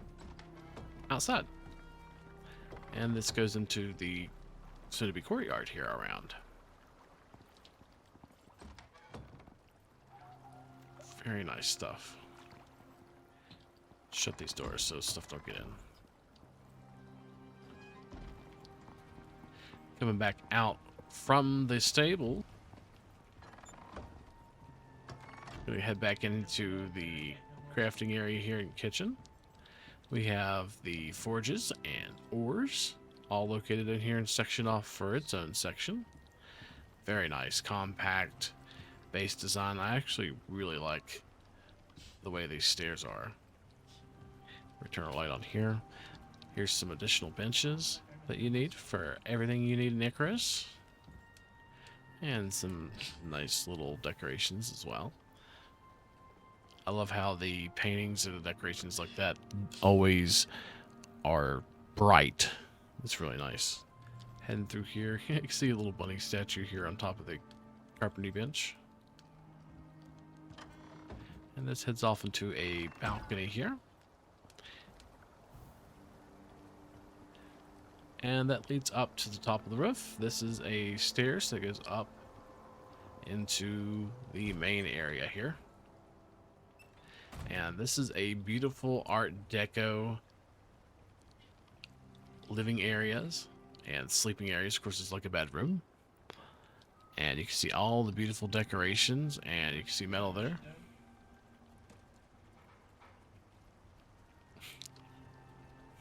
outside. And this goes into the soon-to-be courtyard here around. Very nice stuff. Shut these doors so stuff don't get in. Coming back out from the stable. Gonna head back into the crafting area here in the kitchen. We have the forges and ores, all located in here and sectioned off for its own section. Very nice, compact base design. I actually really like the way these stairs are. Turn a light on here. Here's some additional benches that you need for everything you need in Icarus. And some nice little decorations as well. I love how the paintings and the decorations like that always are bright. It's really nice. Heading through here, you can see a little bunny statue here on top of the carpentry bench. And this heads off into a balcony here. And that leads up to the top of the roof. This is a stairs that goes up into the main area here. And this is a beautiful Art Deco living areas and sleeping areas. Of course, it's like a bedroom. And you can see all the beautiful decorations, and you can see metal there.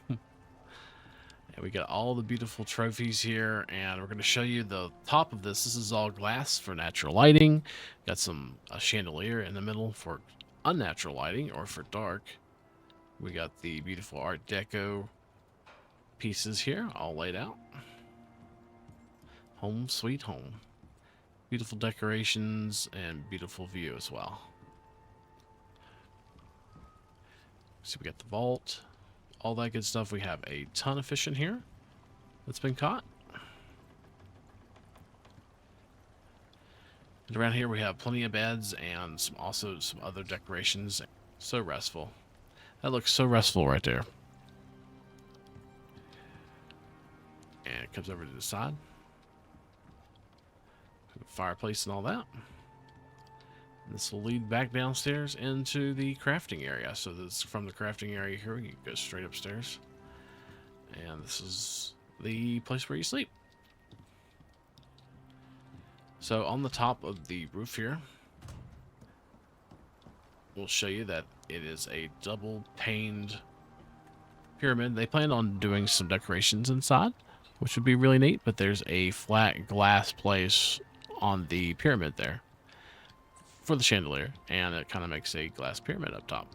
And we got all the beautiful trophies here, and we're going to show you the top of this. This is all glass for natural lighting. Got a chandelier in the middle for unnatural lighting or for dark. We got the beautiful Art Deco pieces here all laid out. Home sweet home. Beautiful decorations and beautiful view as well. So we got the vault, all that good stuff. We have a ton of fish in here that's been caught. And around here we have plenty of beds and also some other decorations. So restful. That looks so restful right there. And it comes over to the side. Fireplace and all that. And this will lead back downstairs into the crafting area. So this from the crafting area here, you go straight upstairs. And this is the place where you sleep. So on the top of the roof here, we'll show you that it is a double paned pyramid. They plan on doing some decorations inside, which would be really neat, but there's a flat glass place on the pyramid there for the chandelier, and it kind of makes a glass pyramid up top.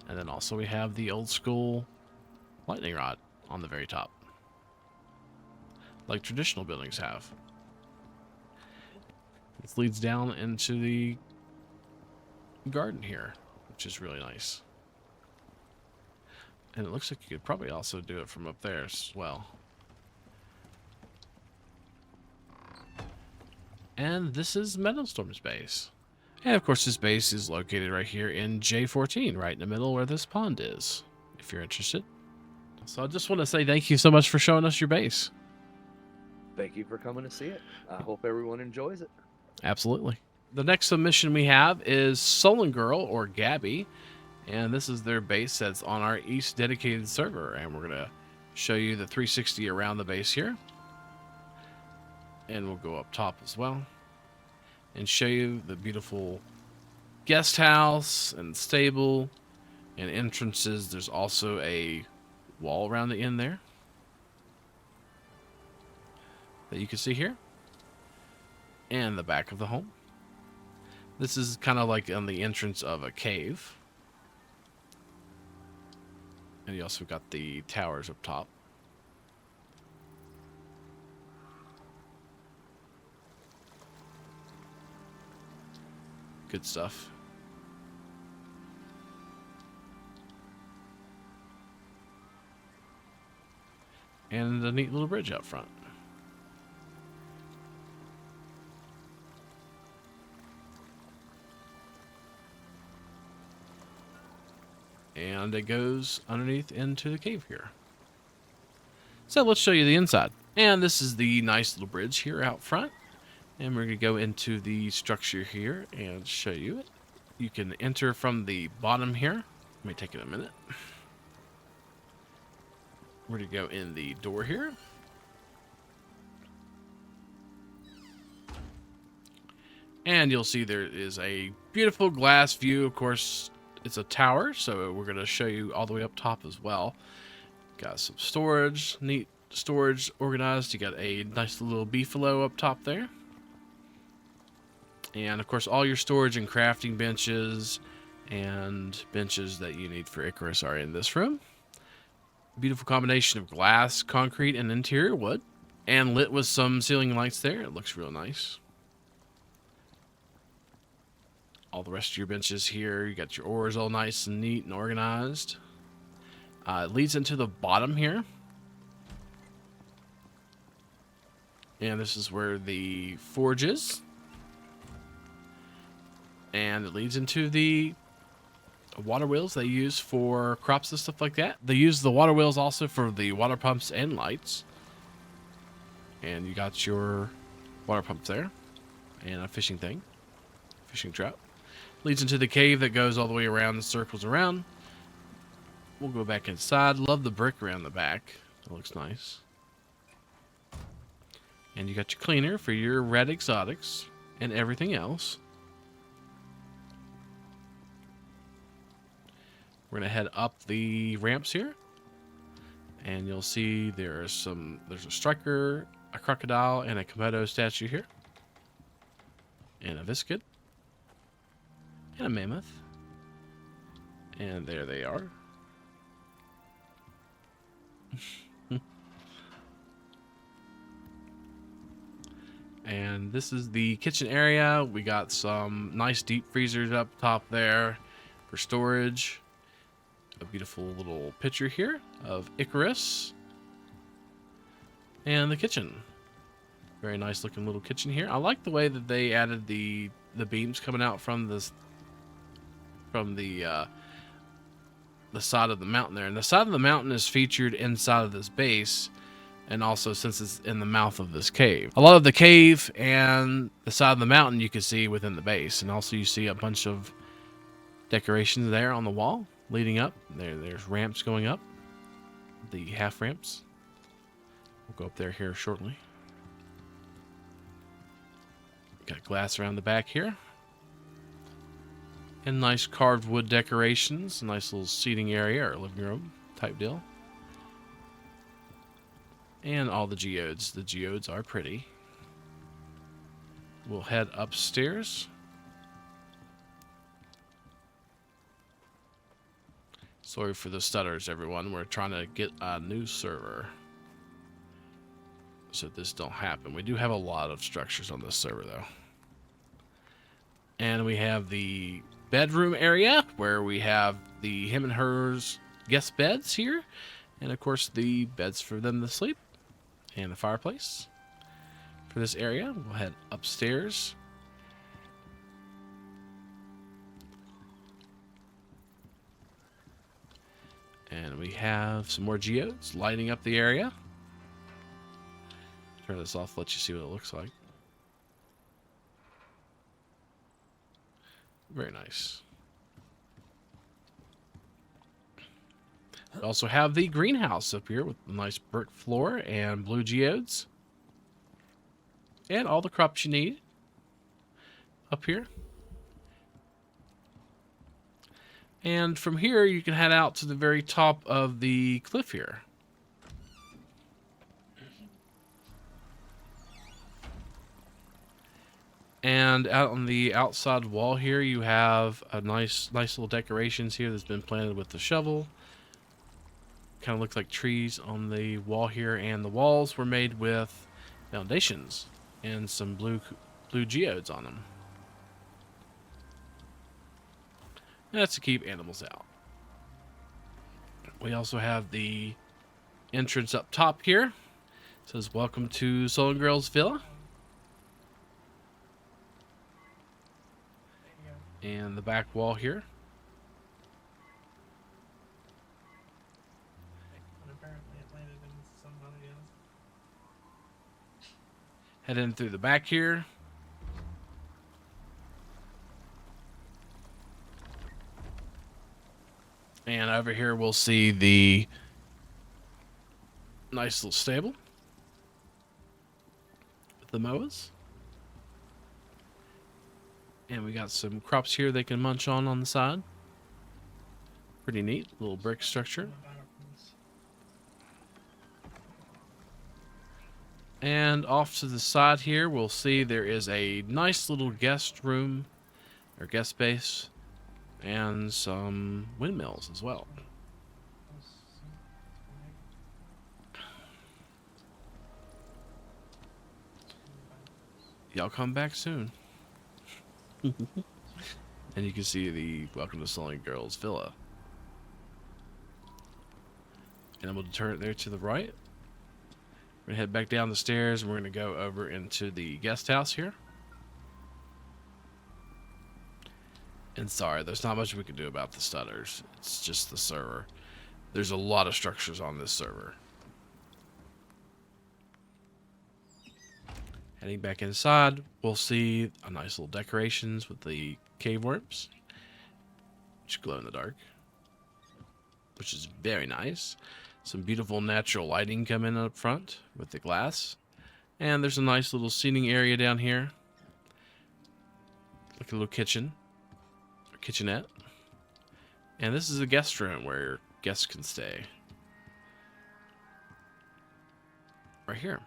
And then also we have the old school lightning rod on the very top, like traditional buildings have. This leads down into the garden here, which is really nice. And it looks like you could probably also do it from up there as well. And this is Meadowstorm's base. And of course, this base is located right here in J14, right in the middle where this pond is, if you're interested. So I just want to say thank you so much for showing us your base. Thank you for coming to see it. I hope everyone enjoys it. Absolutely. The next submission we have is SullenGirl, or Gabby. And this is their base that's on our East dedicated server. And we're going to show you the 360 around the base here. And we'll go up top as well and show you the beautiful guest house and stable and entrances. There's also a wall around the end there that you can see here, and the back of the home. This is kind of like on the entrance of a cave, and you also got the towers up top. Good stuff. And a neat little bridge out front. And it goes underneath into the cave here. So let's show you the inside. And this is the nice little bridge here out front. And we're going to go into the structure here and show you it. You can enter from the bottom here. Let me take it a minute. We're going to go in the door here. And you'll see there is a beautiful glass view. Of course, it's a tower, so we're going to show you all the way up top as well. Got some storage, neat storage organized. You got a nice little beefalo up top there. And of course, all your storage and crafting benches and benches that you need for Icarus are in this room. Beautiful combination of glass, concrete, and interior wood. And lit with some ceiling lights there. It looks real nice. all the rest of your benches here. You got your ores all nice and neat and organized. It leads into the bottom here. And this is where the forge is. And it leads into the water wheels they use for crops and stuff like that. They use the water wheels also for the water pumps and lights. And you got your water pump there. And a fishing thing. Fishing trout. Leads into the cave that goes all the way around and circles around. We'll go back inside. Love the brick around the back. It looks nice. And you got your cleaner for your red exotics and everything else. We're going to head up the ramps here. And you'll see there's a striker, a crocodile, and a Komodo statue here. And a Viscid. And a mammoth. And there they are. And this is the kitchen area. We got some nice deep freezers up top there for storage. A beautiful little picture here of Icarus. And the kitchen. Very nice looking little kitchen here. I like the way that they added the beams coming out from the side of the mountain there. And the side of the mountain is featured inside of this base. And also since it's in the mouth of this cave. A lot of the cave and the side of the mountain you can see within the base. And also you see a bunch of decorations there on the wall leading up. There's ramps going up. The half ramps. We'll go up there here shortly. Got glass around the back here. And nice carved wood decorations. A nice little seating area or living room type deal. And all the geodes. The geodes are pretty. We'll head upstairs. Sorry for the stutters, everyone. We're trying to get a new server, so this don't happen. We do have a lot of structures on this server, though. And we have the bedroom area, where we have the him and hers guest beds here. And, of course, the beds for them to sleep. And the fireplace for this area. We'll head upstairs. And we have some more geodes lighting up the area. Turn this off, let you see what it looks like. Very nice. We also have the greenhouse up here with a nice brick floor and blue geodes. And all the crops you need up here. And from here, you can head out to the very top of the cliff here. And out on the outside wall here, you have a nice little decorations here that's been planted with the shovel. Kind of looks like trees on the wall here, and the walls were made with foundations and some blue geodes on them. And that's to keep animals out. We also have the entrance up top here. It says, "Welcome to SullenGirl's Villa." And the back wall here. Head in through the back here. And over here we'll see the nice little stable with the moas. And we got some crops here they can munch on the side. Pretty neat little brick structure. And off to the side here, we'll see there is a nice little guest room or guest space and some windmills as well. Y'all come back soon. And you can see the Welcome to SullenGirl's villa. And I'm going to turn it there to the right. We're going to head back down the stairs and we're going to go over into the guest house here. And sorry, there's not much we can do about the stutters. It's just the server. There's a lot of structures on this server. Heading back inside, we'll see a nice little decorations with the cave worms, which glow in the dark, which is very nice. Some beautiful natural lighting coming up front with the glass. And there's a nice little seating area down here. Like a little kitchen. Or kitchenette. And this is a guest room where guests can stay. Right here.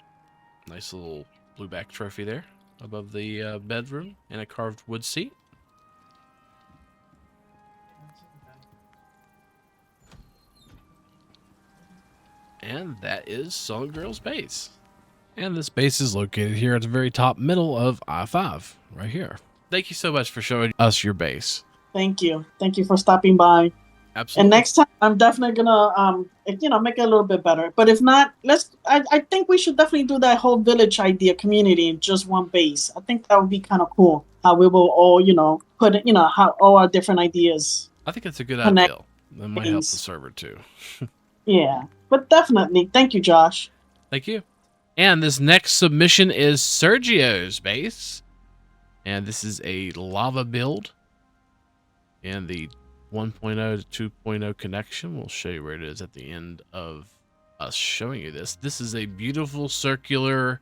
Nice little blueback trophy there above the bedroom. And a carved wood seat. And that is SullenGirl's base. And this base is located here at the very top middle of I-5, right here. Thank you so much for showing us your base. Thank you. Thank you for stopping by. Absolutely. And next time, I'm definitely gonna, make it a little bit better. But if not, I think we should definitely do that whole village idea, community in just one base. I think that would be kind of cool. How we will all, put it, how all our different ideas. I think it's a good Connect idea. That might help the server too. Yeah, but definitely. Thank you, Josh. Thank you. And this next submission is Sergio's base. And this is a lava build. And the 1.0 to 2.0 connection. We'll show you where it is at the end of us showing you this. This is a beautiful circular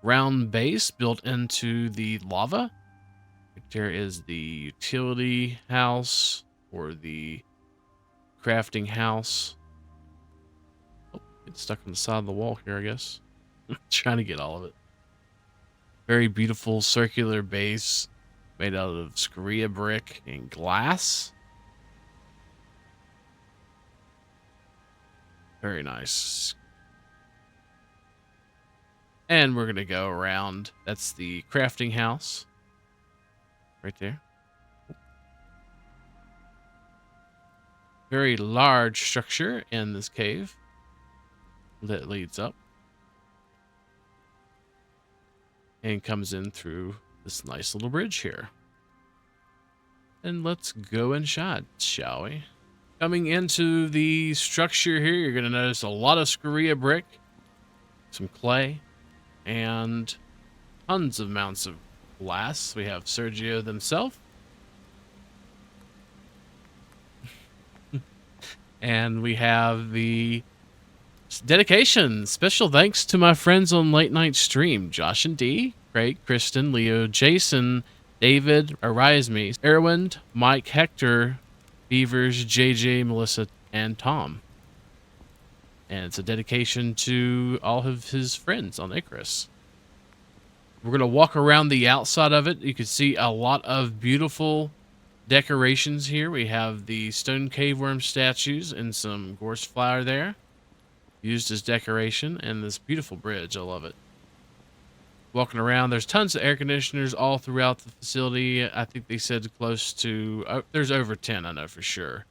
round base built into the lava. There is the utility house or the crafting house. Oh, it's stuck on the side of the wall here, I guess. Trying to get all of it. Very beautiful circular base made out of scoria brick and glass. Very nice. And we're going to go around. That's the crafting house. Right there. Very large structure in this cave that leads up. And comes in through this nice little bridge here. And let's go inside, shall we? Coming into the structure here, you're going to notice a lot of scoria brick, some clay, and tons of amounts of glass. We have Sergio himself. And we have the dedication. Special thanks to my friends on Late Night Stream. Josh and D, Craig, Kristen, Leo, Jason, David, Arise Me, Eruend, Mike, Hector, Beavers, JJ, Melissa, and Tom. And it's a dedication to all of his friends on Icarus. We're going to walk around the outside of it. You can see a lot of beautiful decorations here. We have the stone cave worm statues and some gorse flower there, used as decoration, and this beautiful bridge. I love it. Walking around, there's tons of air conditioners all throughout the facility. I think they said close to, there's over 10, I know for sure.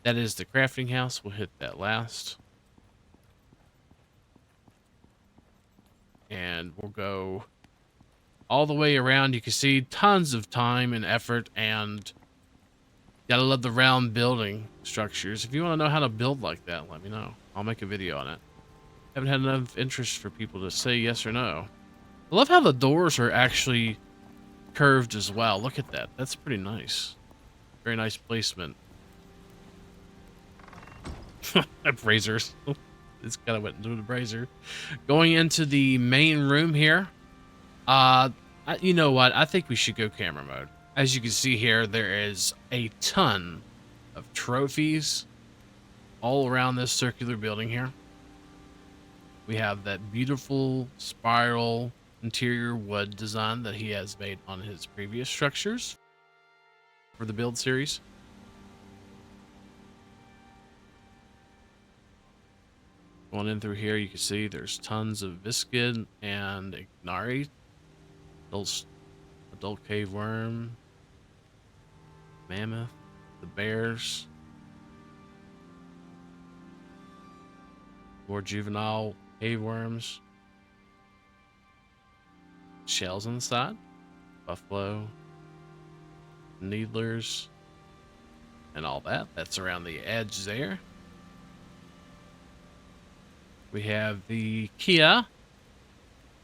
That is the crafting house. We'll hit that last. And we'll go all the way around. You can see tons of time and effort, and gotta love the round building structures. If you want to know how to build like that, let me know. I'll make a video on it. Haven't had enough interest for people to say yes or no. I love how the doors are actually curved as well. Look at that. That's pretty nice. Very nice placement. Brazers. This kind of went into the brazier. Going into the main room here. You know what? I think we should go camera mode. As you can see here, there is a ton of trophies all around this circular building here. We have that beautiful spiral interior wood design that he has made on his previous structures for the build series. Going in through here, you can see there's tons of Viscid and Ignari. Adult cave worm. Mammoth, the bears, more juvenile cave worms, shells on the side, buffalo, needlers, and all that. That's around the edge there. We have the Kia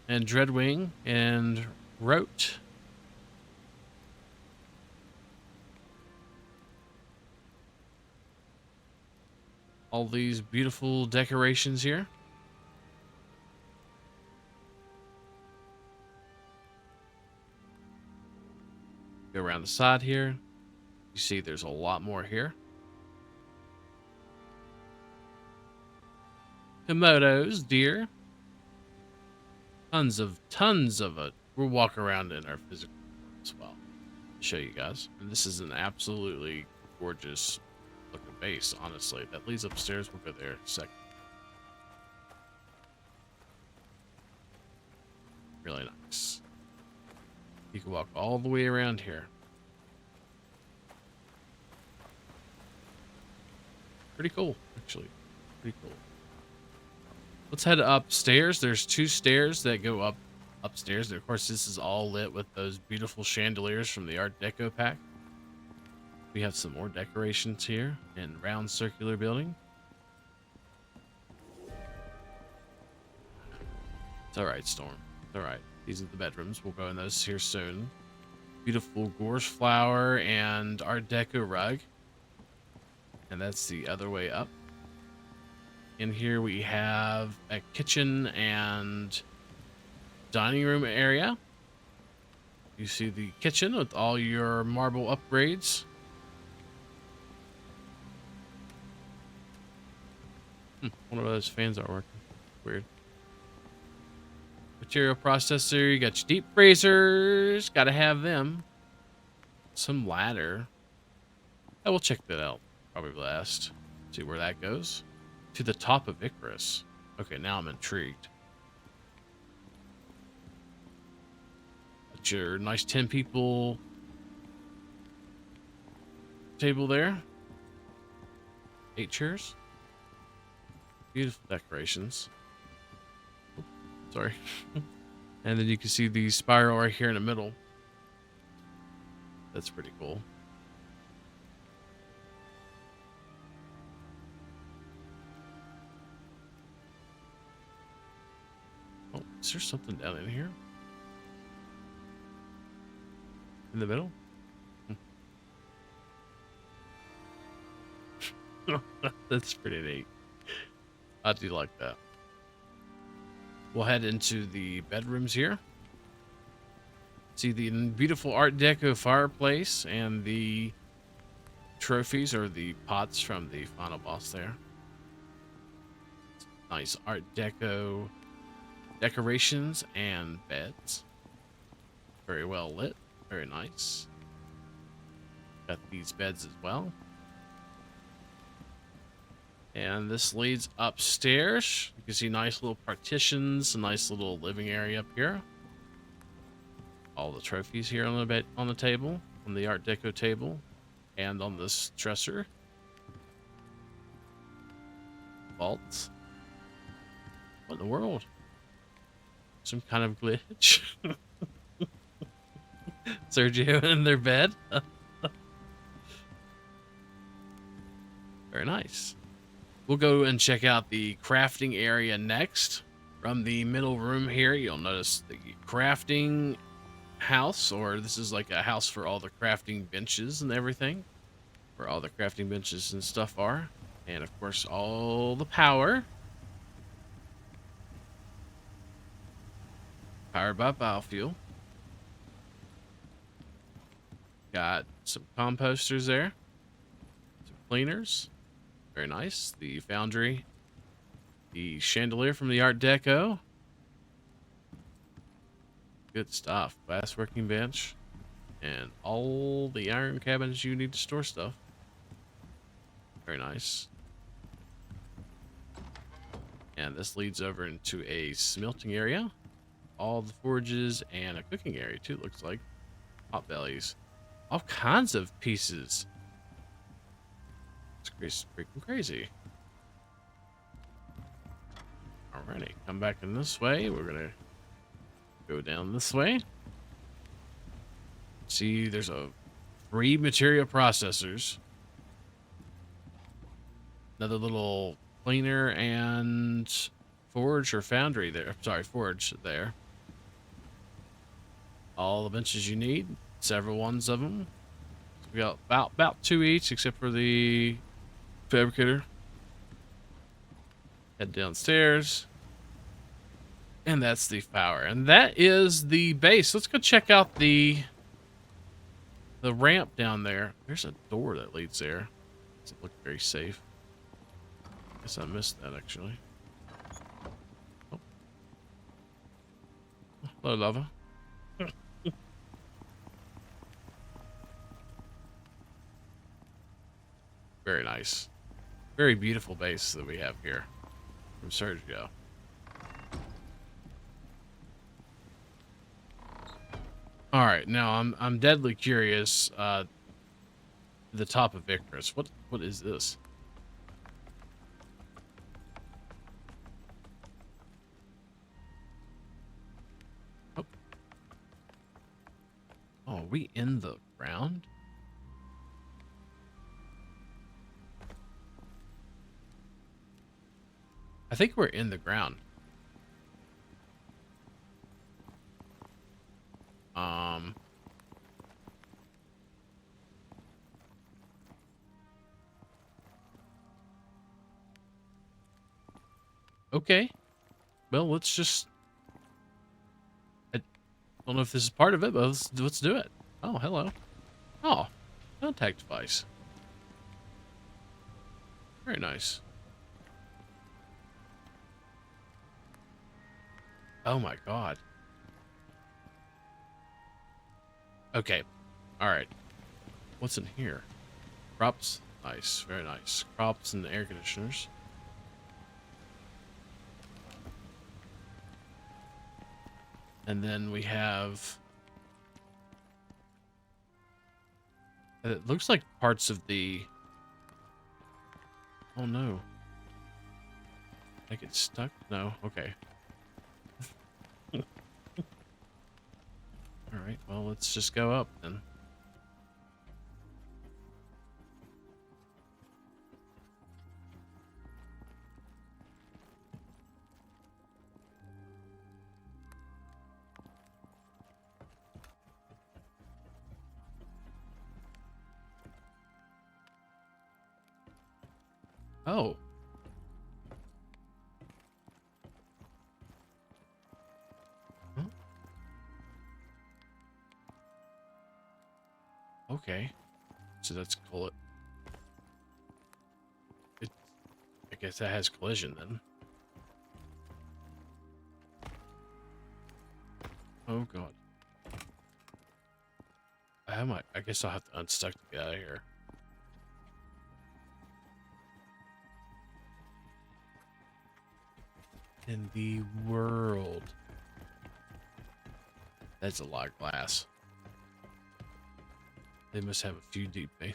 and Dreadwing and Rote. All these beautiful decorations here. Go around the side here. You see there's a lot more here. Komodos, deer. Tons of it. We'll walk around in our physical as well. Show you guys. And this is an absolutely gorgeous looking base, honestly. That leads upstairs. We'll go there in a second. Really nice. You can walk all the way around here. Pretty cool, actually. Pretty cool. Let's head upstairs. There's 2 stairs that go upstairs. And of course, this is all lit with those beautiful chandeliers from the Art Deco pack. We have some more decorations here in round circular building. It's all right, Storm. It's all right. These are the bedrooms. We'll go in those here soon. Beautiful gorse flower and Art Deco rug. And that's the other way up. In here we have a kitchen and dining room area. You see the kitchen with all your marble upgrades. One of those fans aren't working. Weird. Material processor. You got your deep freezers. Gotta have them. Some ladder. I will check that out. Probably last. See where that goes. To the top of Icarus. Okay, now I'm intrigued. Got your nice 10 people table there. 8 chairs. Beautiful decorations. Oop, sorry. And then you can see the spiral right here in the middle. That's pretty cool. Oh, is there something down in here? In the middle? That's pretty neat. I do like that. We'll head into the bedrooms here. See the beautiful Art Deco fireplace and the trophies or the pots from the final boss there. Nice Art Deco decorations and beds. Very well lit. Very nice. Got these beds as well. And this leads upstairs. You can see nice little partitions, a nice little living area up here. All the trophies here on the bed, on the table, on the Art Deco table, and on this dresser. Vaults. What in the world? Some kind of glitch. Sergio in their bed. Very nice. We'll go and check out the crafting area next. From the middle room here, you'll notice the crafting house, or this is like a house for all the crafting benches and everything. Where all the crafting benches and stuff are. And of course, all the power. Powered by biofuel. Got some composters there. Some cleaners. Very nice. The foundry. The chandelier from the Art Deco. Good stuff. Glass working bench. And all the iron cabinets you need to store stuff. Very nice. And this leads over into a smelting area. All the forges and a cooking area too, looks like. Pot bellies. All kinds of pieces. It's freaking crazy. Alrighty, come back in this way. We're gonna go down this way. See, there's a free material processors. Another little cleaner and forge or foundry there. Sorry, forge there. All the benches you need. Several ones of them. We got about 2 each, except for the fabricator. Head downstairs. And that's the power. And that is the base. Let's go check out the ramp down there. There's a door that leads there. Doesn't look very safe. Guess I missed that, actually. Oh. Hello, lava. Very nice. Very beautiful base that we have here from Sergio. All right, now I'm deadly curious. The top of Icarus. What is this? Oh, are we in the ground? I think we're in the ground. Okay. Well, let's just... I don't know if this is part of it, but let's do it. Oh, hello. Oh, contact device. Very nice. Oh my god. Okay. Alright. What's in here? Crops. Nice. Very nice. Crops and air conditioners. And then we have... It looks like parts of the... Oh no. I get stuck? No? Okay. Alright, well, let's just go up then. Oh. Huh? Okay. So that's cool. I guess that has collision then. Oh god. I guess I'll have to unstuck to get out of here. In the world. That's a lot of glass. They must have a few deep veins.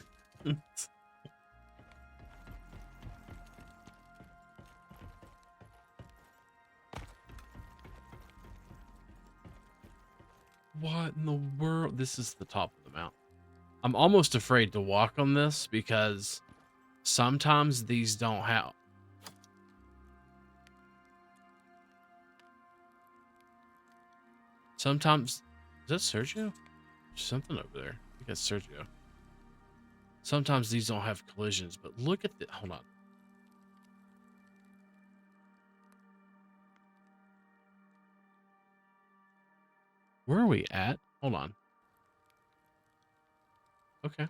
What in the world? This is the top of the mountain. I'm almost afraid to walk on this because sometimes these don't have... Sometimes... Is that Sergio? There's something over there. I think that's Sergio. Sometimes these don't have collisions, but look at the... Hold on. Where are we at? Hold on. Okay.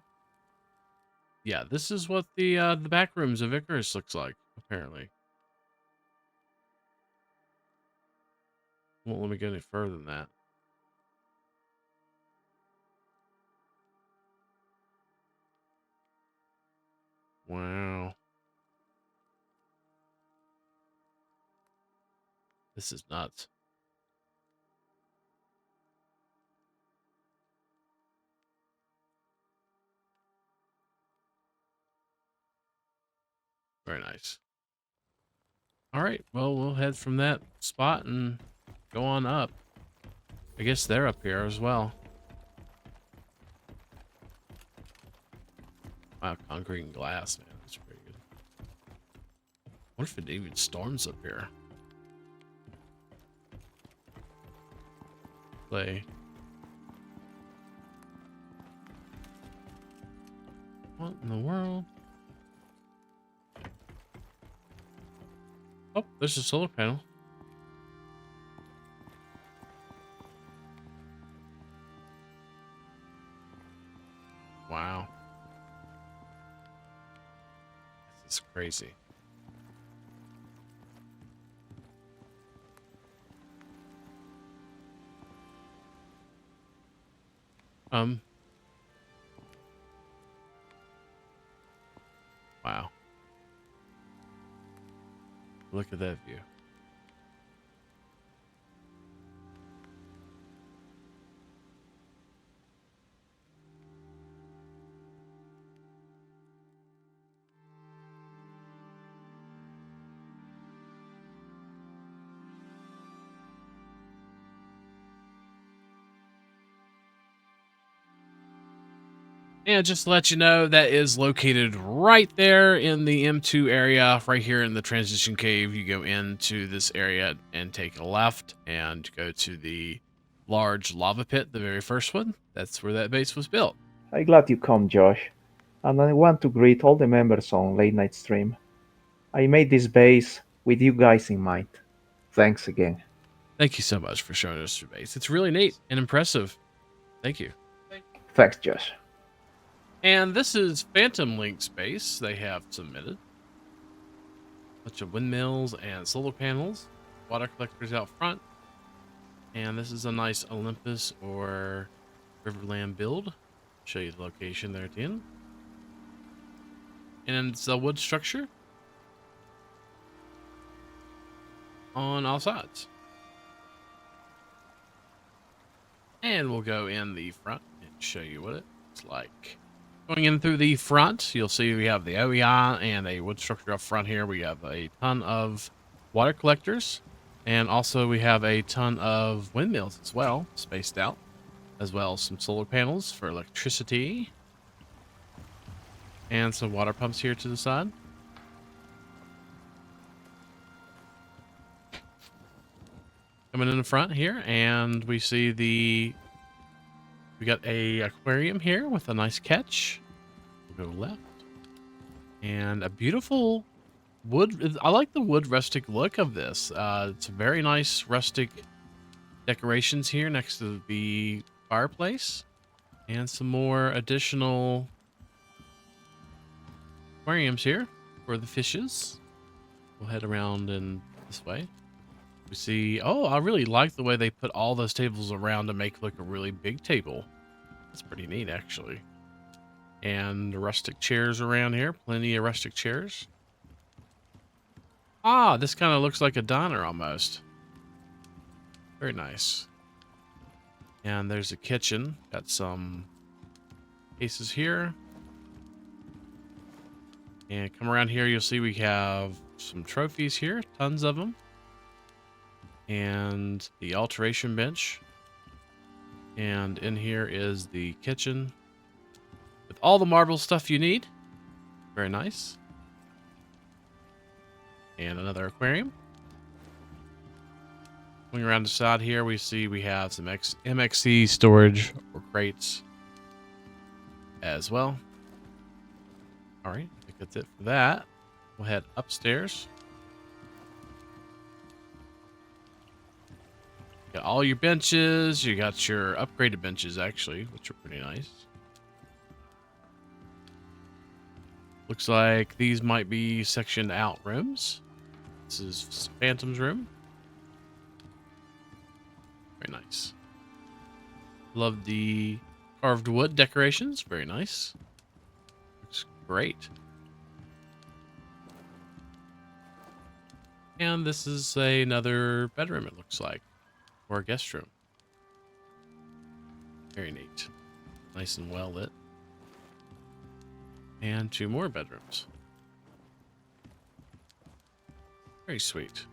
Yeah, this is what the back rooms of Icarus looks like, apparently. Won't let me go any further than that. Wow. This is nuts. Very nice. All right. Well, we'll head from that spot and go on up. I guess they're up here as well. Wow, concrete and glass, man. That's pretty good. What if it even storms up here? Play. What in the world? Oh, there's a solar panel. Wow. This is crazy. Wow. Look at that view. And just to let you know, that is located right there in the M2 area, right here in the transition cave. You go into this area and take a left and go to the large lava pit, the very first one. That's where that base was built. I'm glad you come, Josh. And I want to greet all the members on Late Night Stream. I made this base with you guys in mind. Thanks again. Thank you so much for showing us your base. It's really neat and impressive. Thank you. Thanks, Josh. And this is Phantom Link's base they have submitted. Bunch of windmills and solar panels. Water collectors out front. And this is a nice Olympus or Riverland build. Show you the location there at the end. And it's a wood structure on all sides. And we'll go in the front and show you what it's like. Going in through the front, you'll see we have the OEI and a wood structure up front here. We have a ton of water collectors, and also we have a ton of windmills as well, spaced out, as well as some solar panels for electricity, and some water pumps here to the side. Coming in the front here, and we see we got a aquarium here with a nice catch. We'll go left. And a beautiful wood. I like the wood rustic look of this. It's a very nice rustic decorations here next to the fireplace. And some more additional aquariums here for the fishes. We'll head around in this way. We see, oh, I really like the way they put all those tables around to make like a really big table. That's pretty neat, actually. And the rustic chairs around here. Plenty of rustic chairs. Ah, this kind of looks like a diner almost. Very nice. And there's a kitchen. Got some cases here. And come around here, you'll see we have some trophies here. Tons of them. And the alteration bench. And in here is the kitchen with all the marble stuff you need. Very nice. And another aquarium. Going around the side here, we see we have some MXC storage or crates as well. All right, I think that's it for that. We'll head upstairs. Got all your benches. You got your upgraded benches, actually, which are pretty nice. Looks like these might be sectioned out rooms. This is Phantom's room. Very nice. Love the carved wood decorations. Very nice. Looks great. And this is another bedroom, it looks like. Or a guest room. Very neat. Nice and well lit. And two more bedrooms. Very sweet.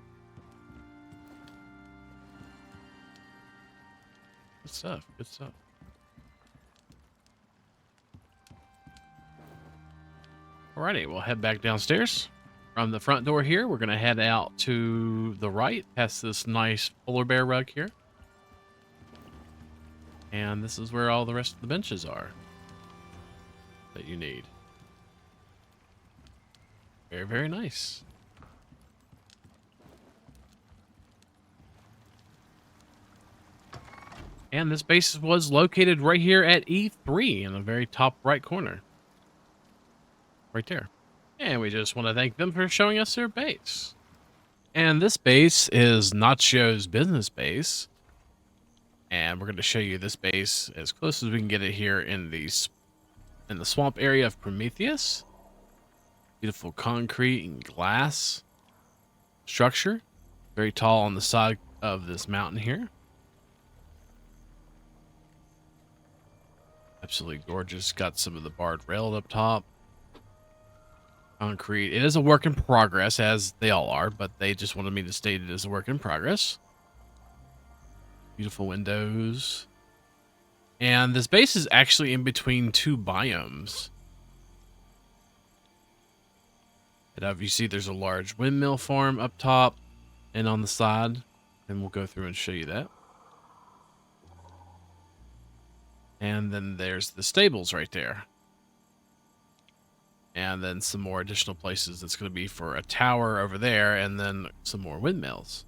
Good stuff. Good stuff. Alrighty, we'll head back downstairs. From the front door here, we're going to head out to the right, past this nice polar bear rug here. And this is where all the rest of the benches are that you need. Very, very nice. And this base was located right here at E3 in the very top right corner. Right there. And we just want to thank them for showing us their base. And this base is Nacho's business base. And we're going to show you this base as close as we can get it here in the swamp area of Prometheus. Beautiful concrete and glass structure. Very tall on the side of this mountain here. Absolutely gorgeous. Got some of the barred rail up top. Concrete. It is a work in progress, as they all are, but they just wanted me to state it as a work in progress. Beautiful windows. And this base is actually in between two biomes. And you see there's a large windmill farm up top and on the side. And we'll go through and show you that. And then there's the stables right there. And then some more additional places that's going to be for a tower over there, and then some more windmills.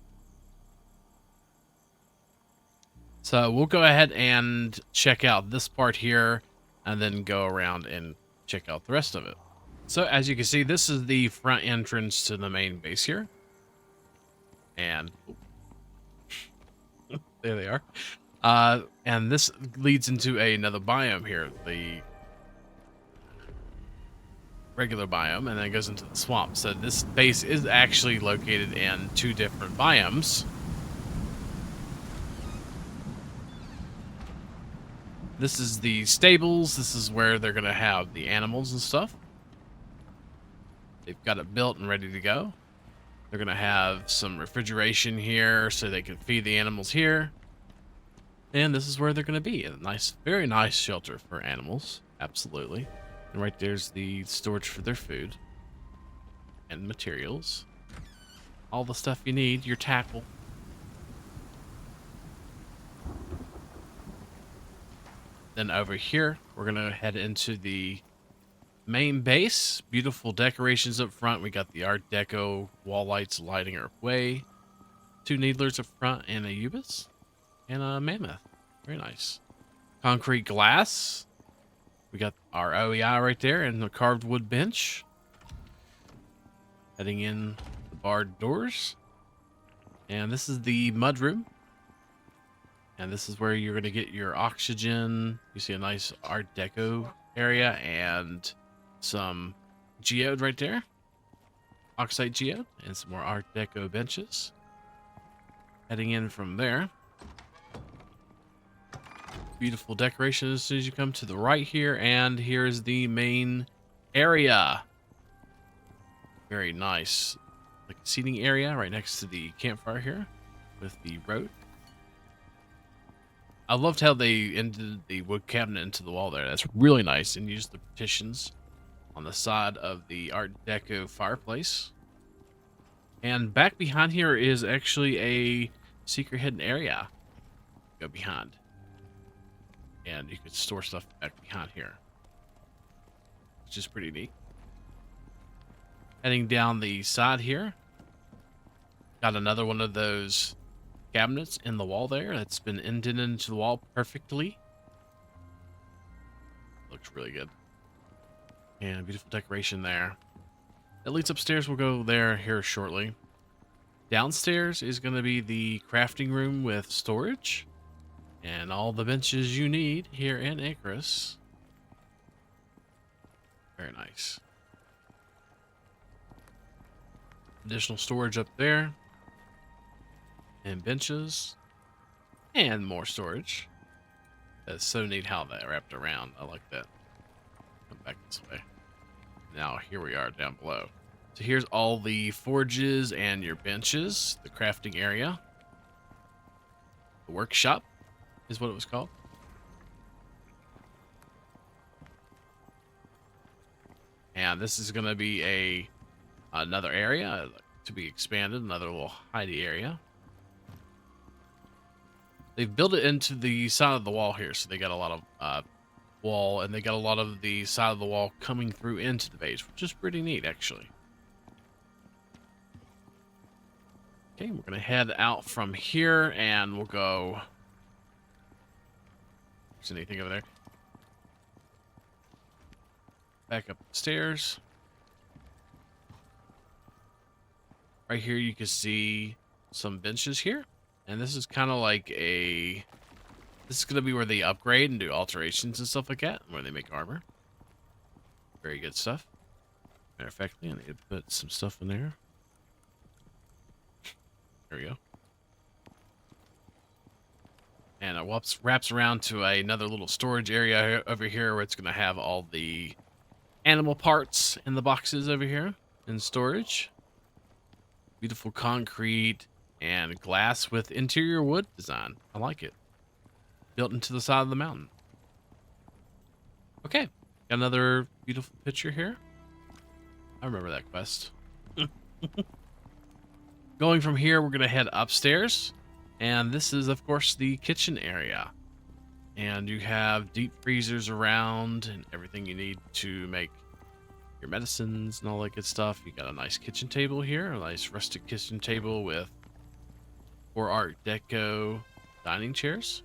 So we'll go ahead and check out this part here, and then go around and check out the rest of it. So as you can see, this is the front entrance to the main base here. And there they are. And this leads into another biome here, the regular biome, and then it goes into the swamp. So this base is actually located in two different biomes. This is the stables. This is where they're going to have the animals and stuff. They've got it built and ready to go. They're going to have some refrigeration here so they can feed the animals here. And this is where they're going to be. A nice, very nice shelter for animals. Absolutely. And right there's the storage for their food and materials. All the stuff you need, your tackle. Then over here, we're going to head into the main base. Beautiful decorations up front. We got the Art Deco wall lights lighting our way. 2 needlers up front and a Ubis and a mammoth. Very nice. Concrete glass. We got our OEI right there and the carved wood bench. Heading in the barred doors. And this is the mud room. And this is where you're going to get your oxygen. You see a nice Art Deco area and some geode right there. Oxide geode and some more Art Deco benches. Heading in from there. Beautiful decoration as soon as you come to the right here. And here's the main area. Very nice. Like a seating area right next to the campfire here with the road. I loved how they ended the wood cabinet into the wall there. That's really nice. And used the partitions on the side of the Art Deco fireplace. And back behind here is actually a secret hidden area. Go behind. And you could store stuff back behind here, which is pretty neat. Heading down the side here. Got another one of those cabinets in the wall there that's been indented into the wall perfectly. Looks really good. And beautiful decoration there. That leads upstairs. We'll go there here shortly. Downstairs is going to be the crafting room with storage. And all the benches you need here in Icarus. Very nice. Additional storage up there. And benches. And more storage. That's so neat how that wrapped around. I like that. Come back this way. Now here we are down below. So here's all the forges and your benches, the crafting area. The workshop is what it was called. And this is going to be another area to be expanded, another little hidey area. They've built it into the side of the wall here, so they got a lot of wall, and they got a lot of the side of the wall coming through into the base, which is pretty neat, actually. Okay, we're going to head out from here, and we'll go... Is there anything over there? Back up the stairs. Right here, you can see some benches here. And this is kind of like a... This is going to be where they upgrade and do alterations and stuff like that, where they make armor. Very good stuff. Matter of fact, I need to put some stuff in there. There we go. And it wraps around to another little storage area over here where it's going to have all the animal parts in the boxes over here in storage. Beautiful concrete and glass with interior wood design. I like it. Built into the side of the mountain. Okay. Got another beautiful picture here. I remember that quest. Going from here, we're going to head upstairs. And this is, of course, the kitchen area. And you have deep freezers around and everything you need to make your medicines and all that good stuff. You got a nice kitchen table here, a nice rustic kitchen table with 4 Art Deco dining chairs.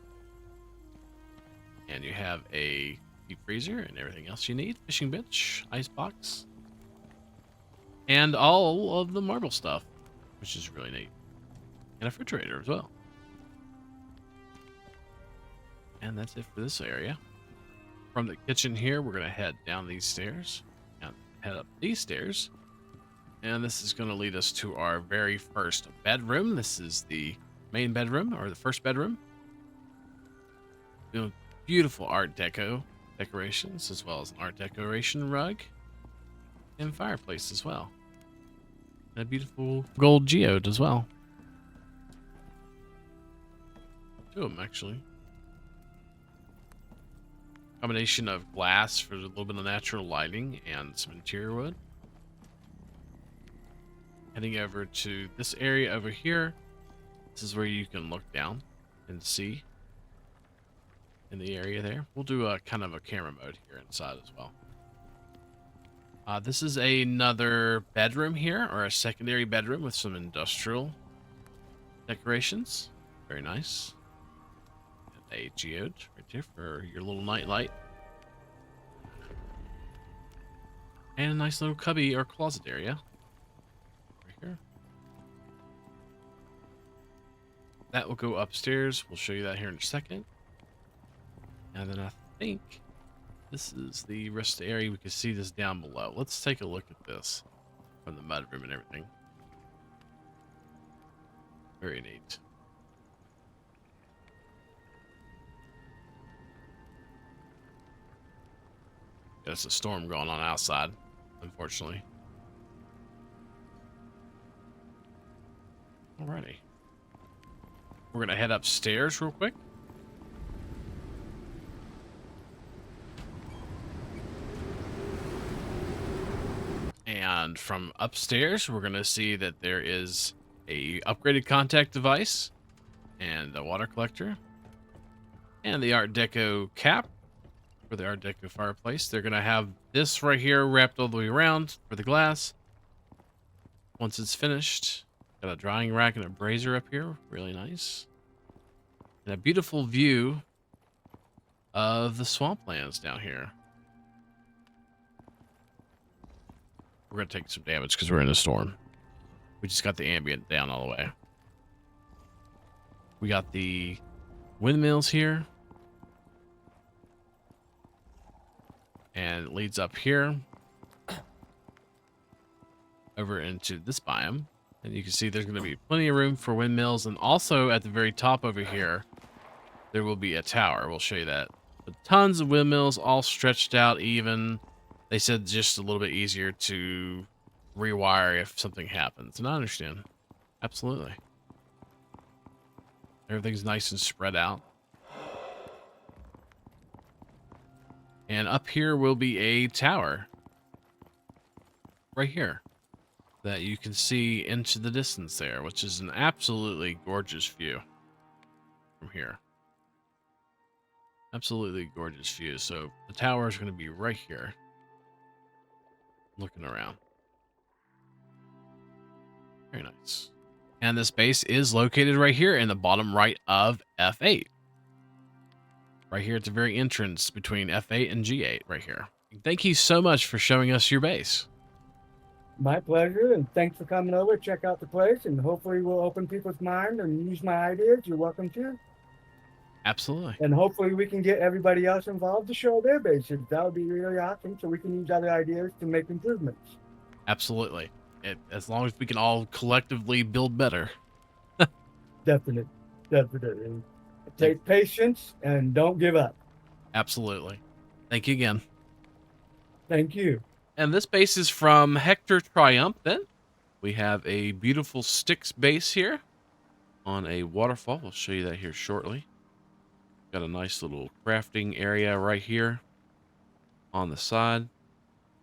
And you have a deep freezer and everything else you need. Fishing bench, ice box, and all of the marble stuff, which is really neat. And a refrigerator as well. And that's it for this area. From the kitchen here, we're going to head down these stairs. And head up these stairs. And this is going to lead us to our very first bedroom. This is the main bedroom, or the first bedroom. You know, beautiful Art Deco decorations, as well as an Art decoration rug. And fireplace as well. And a beautiful gold geode as well. 2 of them, actually. Combination of glass for a little bit of natural lighting and some interior wood. Heading over to this area over here. This is where you can look down and see in the area there. We'll do a kind of a camera mode here inside as well. This is another bedroom here, or a secondary bedroom with some industrial decorations. Very nice. A geode right there for your little night light. And a nice little cubby or closet area. Right here. That will go upstairs. We'll show you that here in a second. And then I think this is the rest of the area. We can see this down below. Let's take a look at this from the mudroom and everything. Very neat. There's a storm going on outside, unfortunately. Alrighty. We're going to head upstairs real quick. And from upstairs, we're going to see that there is a upgraded contact device and a water collector and the Art Deco cap. For the Art Deco fireplace, they're going to have this right here wrapped all the way around for the glass. Once it's finished, got a drying rack and a brazier up here. Really nice. And a beautiful view of the swamplands down here. We're going to take some damage because we're in a storm. We just got the ambient down all the way. We got the windmills here. And it leads up here over into this biome. And you can see there's going to be plenty of room for windmills. And also at the very top over here, there will be a tower. We'll show you that. But tons of windmills all stretched out even. They said just a little bit easier to rewire if something happens. And I understand. Absolutely. Everything's nice and spread out. And up here will be a tower. Right here. That you can see into the distance there, which is an absolutely gorgeous view from here. Absolutely gorgeous view. So the tower is going to be right here. Looking around. Very nice. And this base is located right here in the bottom right of F8. Right here at the very entrance between F8 and G8 right here. Thank you so much for showing us your base. My pleasure, and thanks for coming over. Check out the place, and hopefully we'll open people's mind and use my ideas. You're welcome to. Absolutely. And hopefully we can get everybody else involved to show their bases. That would be really awesome, so we can use other ideas to make improvements. Absolutely. As long as we can all collectively build better. Definitely. Take patience and don't give up. Absolutely. Thank you again. Thank you. And this base is from Hector Triumphant. We have a beautiful sticks base here on a waterfall. We'll show you that here shortly. Got a nice little crafting area right here on the side.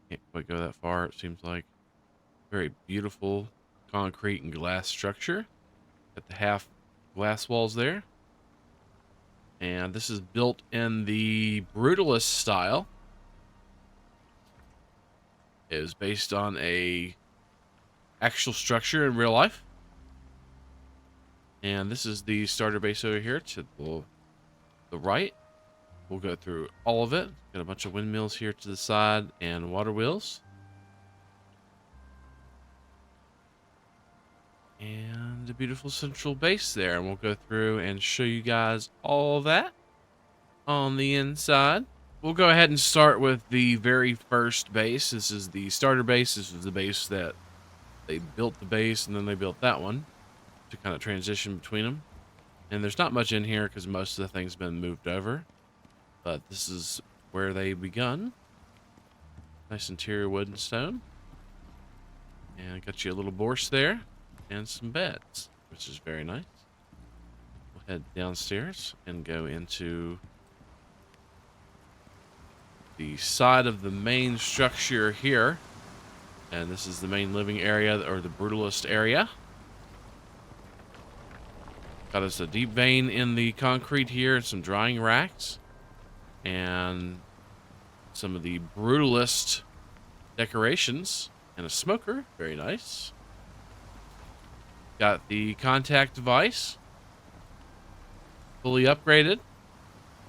Can't quite go that far, it seems like. Very beautiful concrete and glass structure. Got the half glass walls there. And this is built in the brutalist style. It is based on a actual structure in real life. And this is the starter base over here to the right. We'll go through all of it. Got a bunch of windmills here to the side and water wheels. And a beautiful central base there. And we'll go through and show you guys all of that on the inside. We'll go ahead and start with the very first base. This is the starter base. This is the base that they built the base and then they built that one to kind of transition between them. And there's not much in here because most of the things have been moved over. But this is where they begun. Nice interior wood and stone. And got you a little Bourse there. And some beds, which is very nice. We'll head downstairs and go into the side of the main structure here. And this is the main living area, or the brutalist area. Got us a deep vein in the concrete here, some drying racks. And some of the brutalist decorations. And a smoker, very nice. Got the contact device. Fully upgraded.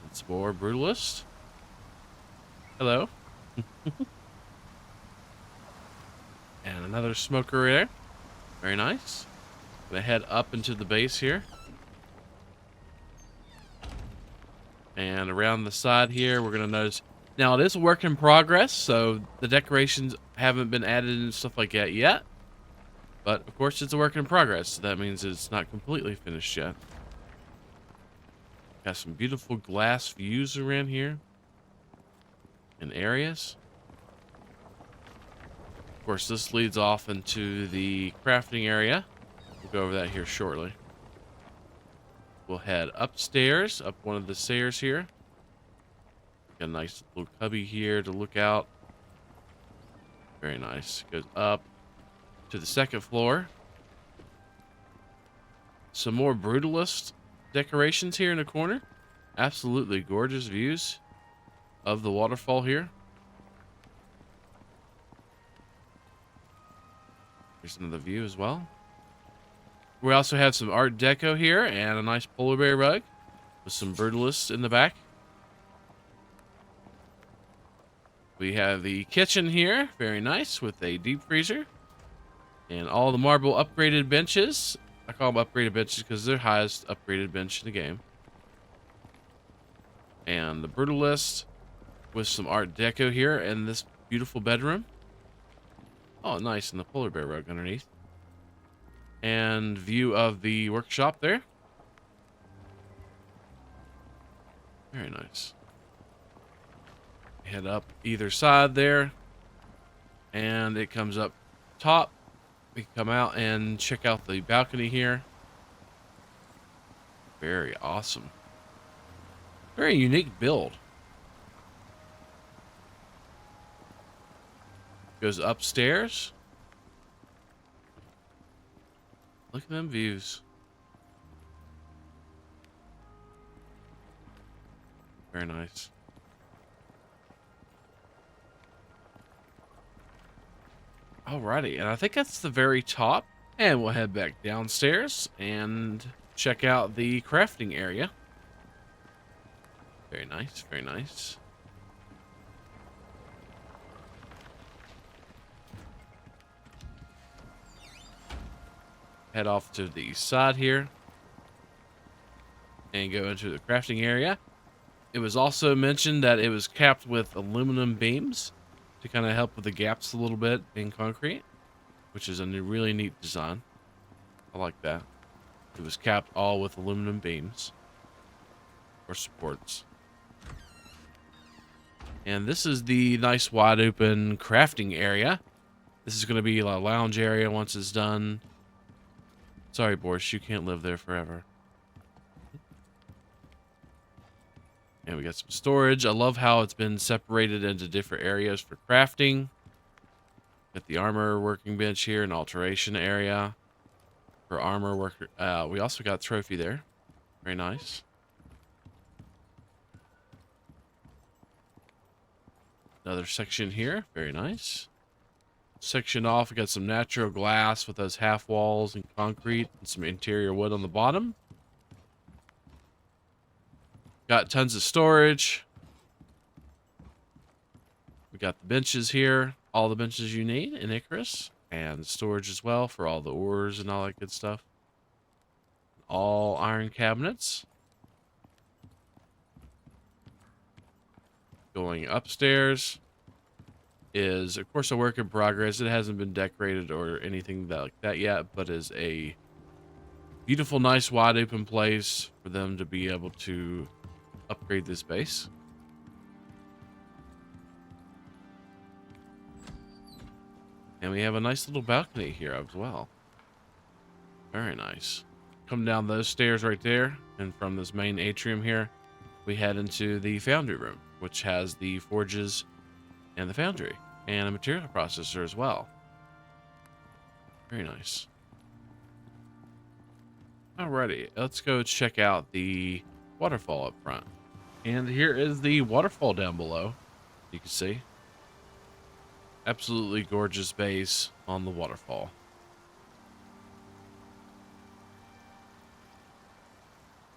It's more brutalist. Hello. And another smoker there. Very nice. Gonna head up into the base here. And around the side here, we're gonna notice. Now, it is a work in progress, so the decorations haven't been added and stuff like that yet. But, of course, it's a work in progress, so that means it's not completely finished yet. Got some beautiful glass views around here. And areas. Of course, this leads off into the crafting area. We'll go over that here shortly. We'll head upstairs, up one of the stairs here. Got a nice little cubby here to look out. Very nice. Goes up to the second floor. Some more brutalist decorations here in the corner. Absolutely gorgeous views of the waterfall here. Here's another view as well. We also have some Art Deco here and a nice polar bear rug with some brutalists in the back. We have the kitchen here, very nice, with a deep freezer. And all the marble upgraded benches. I call them upgraded benches because they're the highest upgraded bench in the game. And the brutalist with some Art Deco here in this beautiful bedroom. Oh, nice, and the polar bear rug underneath. And view of the workshop there. Very nice. Head up either side there. And it comes up top, we can come out and check out the balcony here. Very awesome. Very unique build. Goes upstairs. Look at them views. Very nice. Alrighty, and I think that's the very top. And we'll head back downstairs and check out the crafting area. Very nice, very nice. Head off to the side here and go into the crafting area. It was also mentioned that it was capped with aluminum beams to kind of help with the gaps a little bit in concrete, which is a really neat design. I like that. It was capped all with aluminum beams or supports. And this is the nice wide open crafting area. This is going to be a lounge area once it's done. Sorry, Boris, you can't live there forever. And we got some storage. I love how it's been separated into different areas for crafting. Got the armor working bench here, an alteration area for armor worker. We also got a trophy there. Very nice. Another section here. Very nice. Section off, we got some natural glass with those half walls and concrete and some interior wood on the bottom. Got tons of storage. We got the benches here, all the benches you need in Icarus, and storage as well for all the ores and all that good stuff. All iron cabinets. Going upstairs is, of course, a work in progress. It hasn't been decorated or anything like that yet, but is a beautiful, nice, wide open place for them to be able to upgrade this base. And we have a nice little balcony here as well. Very nice. Come down those stairs right there, and from this main atrium here, we head into the foundry room, which has the forges and the foundry and a material processor as well. Very nice. Alrighty, let's go check out the waterfall up front. And here is the waterfall down below. You can see. Absolutely gorgeous base on the waterfall.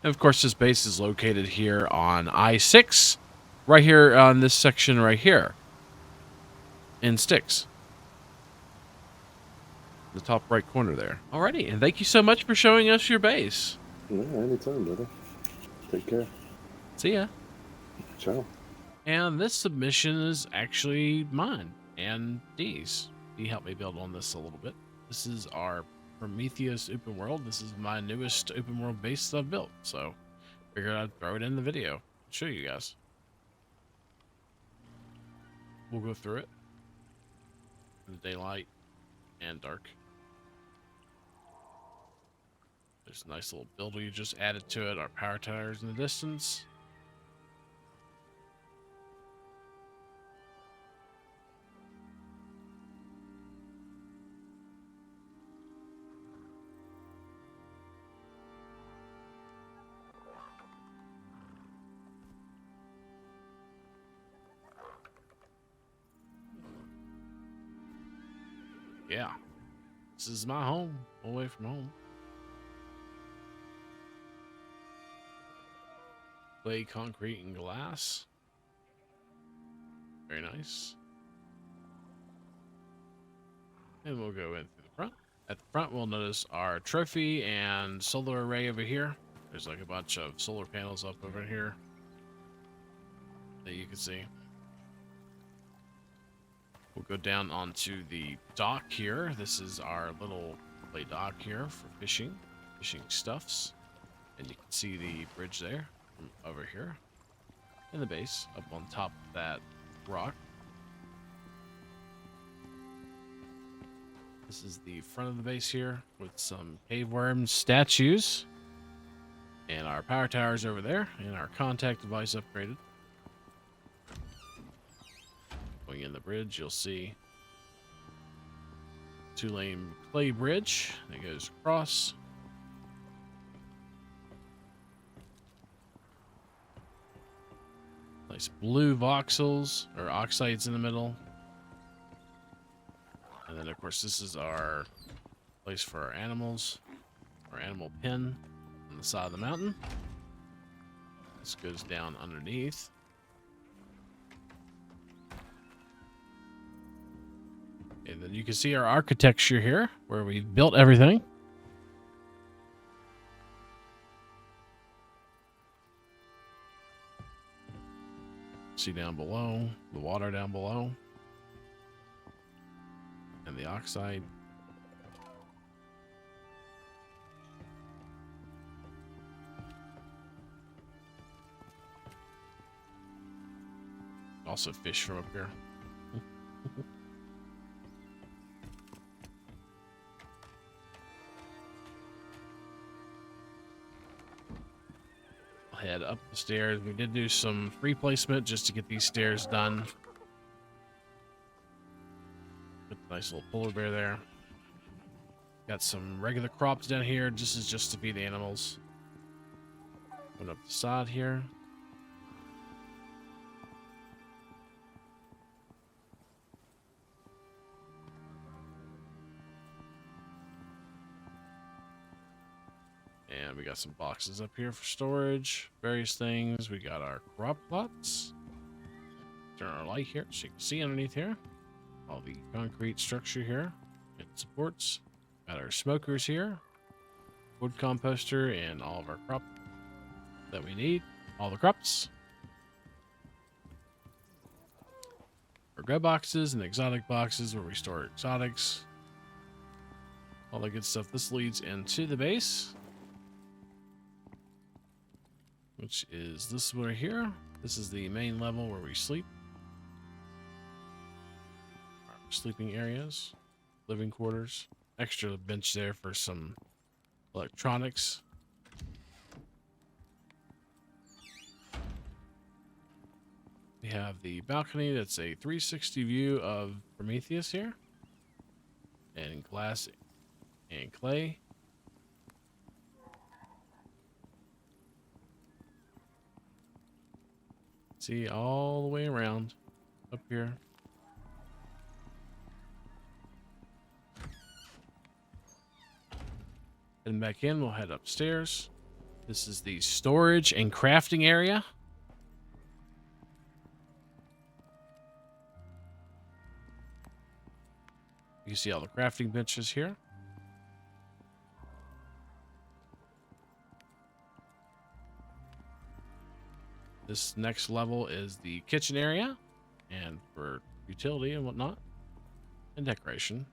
And of course, this base is located here on I-6, right here on this section right here, in Sticks. The top right corner there. Alrighty, and thank you so much for showing us your base. Yeah, anytime, brother. Take care. See ya. Ciao. And this submission is actually mine and Dee's. He helped me build on this a little bit. This is our Prometheus open world. This is my newest open world base that I've built, so figured I'd throw it in the video, show you guys. We'll go through it in the daylight and dark. There's a nice little builder you just added to it. Our power towers in the distance. Yeah, this is my home, away from home. Clay, concrete, and glass. Very nice. And we'll go in through the front. At the front, we'll notice our trophy and solar array over here. There's like a bunch of solar panels up over here that you can see. We'll go down onto the dock here. This is our little play dock here for fishing stuffs. And you can see the bridge there from over here in the base up on top of that rock. This is the front of the base here with some cave worm statues. And our power tower's over there, and our contact device upgraded. Going in the bridge, you'll see 2-lane clay bridge that goes across. Nice blue voxels or oxides in the middle. And then, of course, this is our place for our animals, our animal pen on the side of the mountain. This goes down underneath. And then you can see our architecture here, where we've built everything. See down below, the water down below. And the oxide. Also fish from up here. I'll head up the stairs. We did do some free placement just to get these stairs done. Put a nice little polar bear there. Got some regular crops down here. This is just to feed the animals. Going up the side here. And we got some boxes up here for storage, various things. We got our crop plots. Turn our light here so you can see underneath here. All the concrete structure here. It supports. Got our smokers here. Wood composter and all of our crop that we need. All the crops. Our grow boxes and exotic boxes where we store exotics. All the good stuff. This leads into the base, which is this one right here. This is the main level where we sleep. Our sleeping areas, living quarters, extra bench there for some electronics. We have the balcony that's a 360 view of Prometheus here, and glass and clay. See all the way around up here. Heading back in, we'll head upstairs. This is the storage and crafting area. You can see all the crafting benches here. This next level is the kitchen area, and for utility and whatnot, and decoration.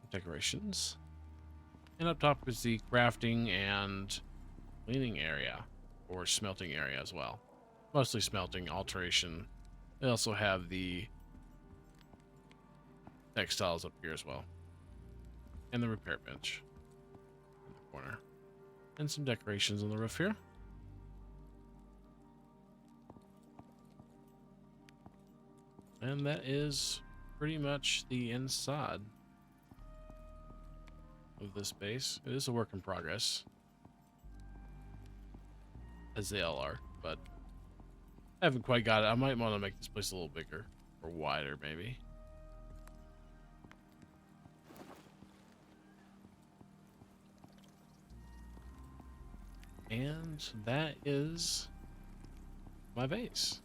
Decorations. And up top is the crafting and cleaning area, or smelting area as well. Mostly smelting, alteration. They also have the textiles up here as well. And the repair bench in the corner. And some decorations on the roof here. And that is pretty much the inside of this base. It is a work in progress, as they all are, but I haven't quite got it. I might want to make this place a little bigger or wider, maybe. And that is my base.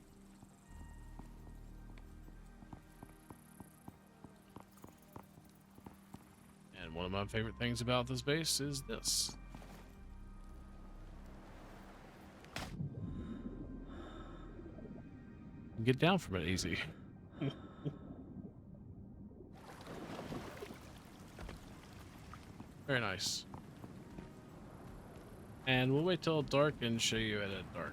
And one of my favorite things about this base is this. Get down from it easy. Very nice. And we'll wait till dark and show you it at dark.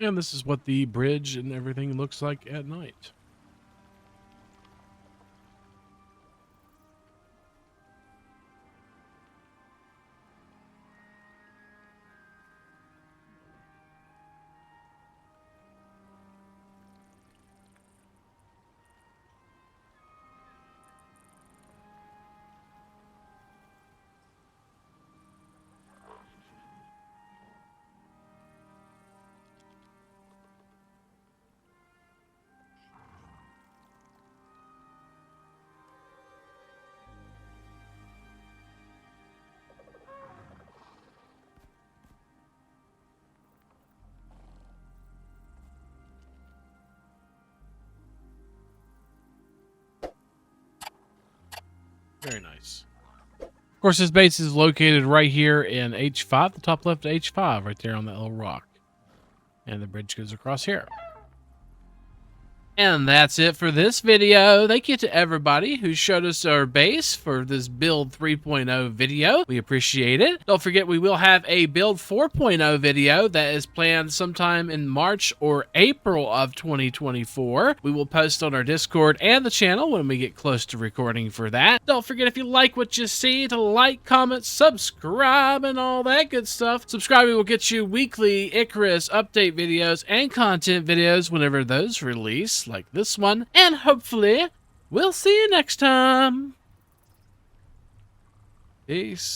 And this is what the bridge and everything looks like at night. Very nice. Of course, this base is located right here in H5, the top left of H5, right there on that little rock. And the bridge goes across here. And that's it for this video. Thank you to everybody who showed us our base for this build 3.0 video. We appreciate it. Don't forget, we will have a build 4.0 video that is planned sometime in March or April of 2024. We will post on our Discord and the channel when we get close to recording for that. Don't forget, if you like what you see, to like, comment, subscribe, and all that good stuff. Subscribing will get you weekly Icarus update videos and content videos whenever those release, like this one, and hopefully we'll see you next time. Peace.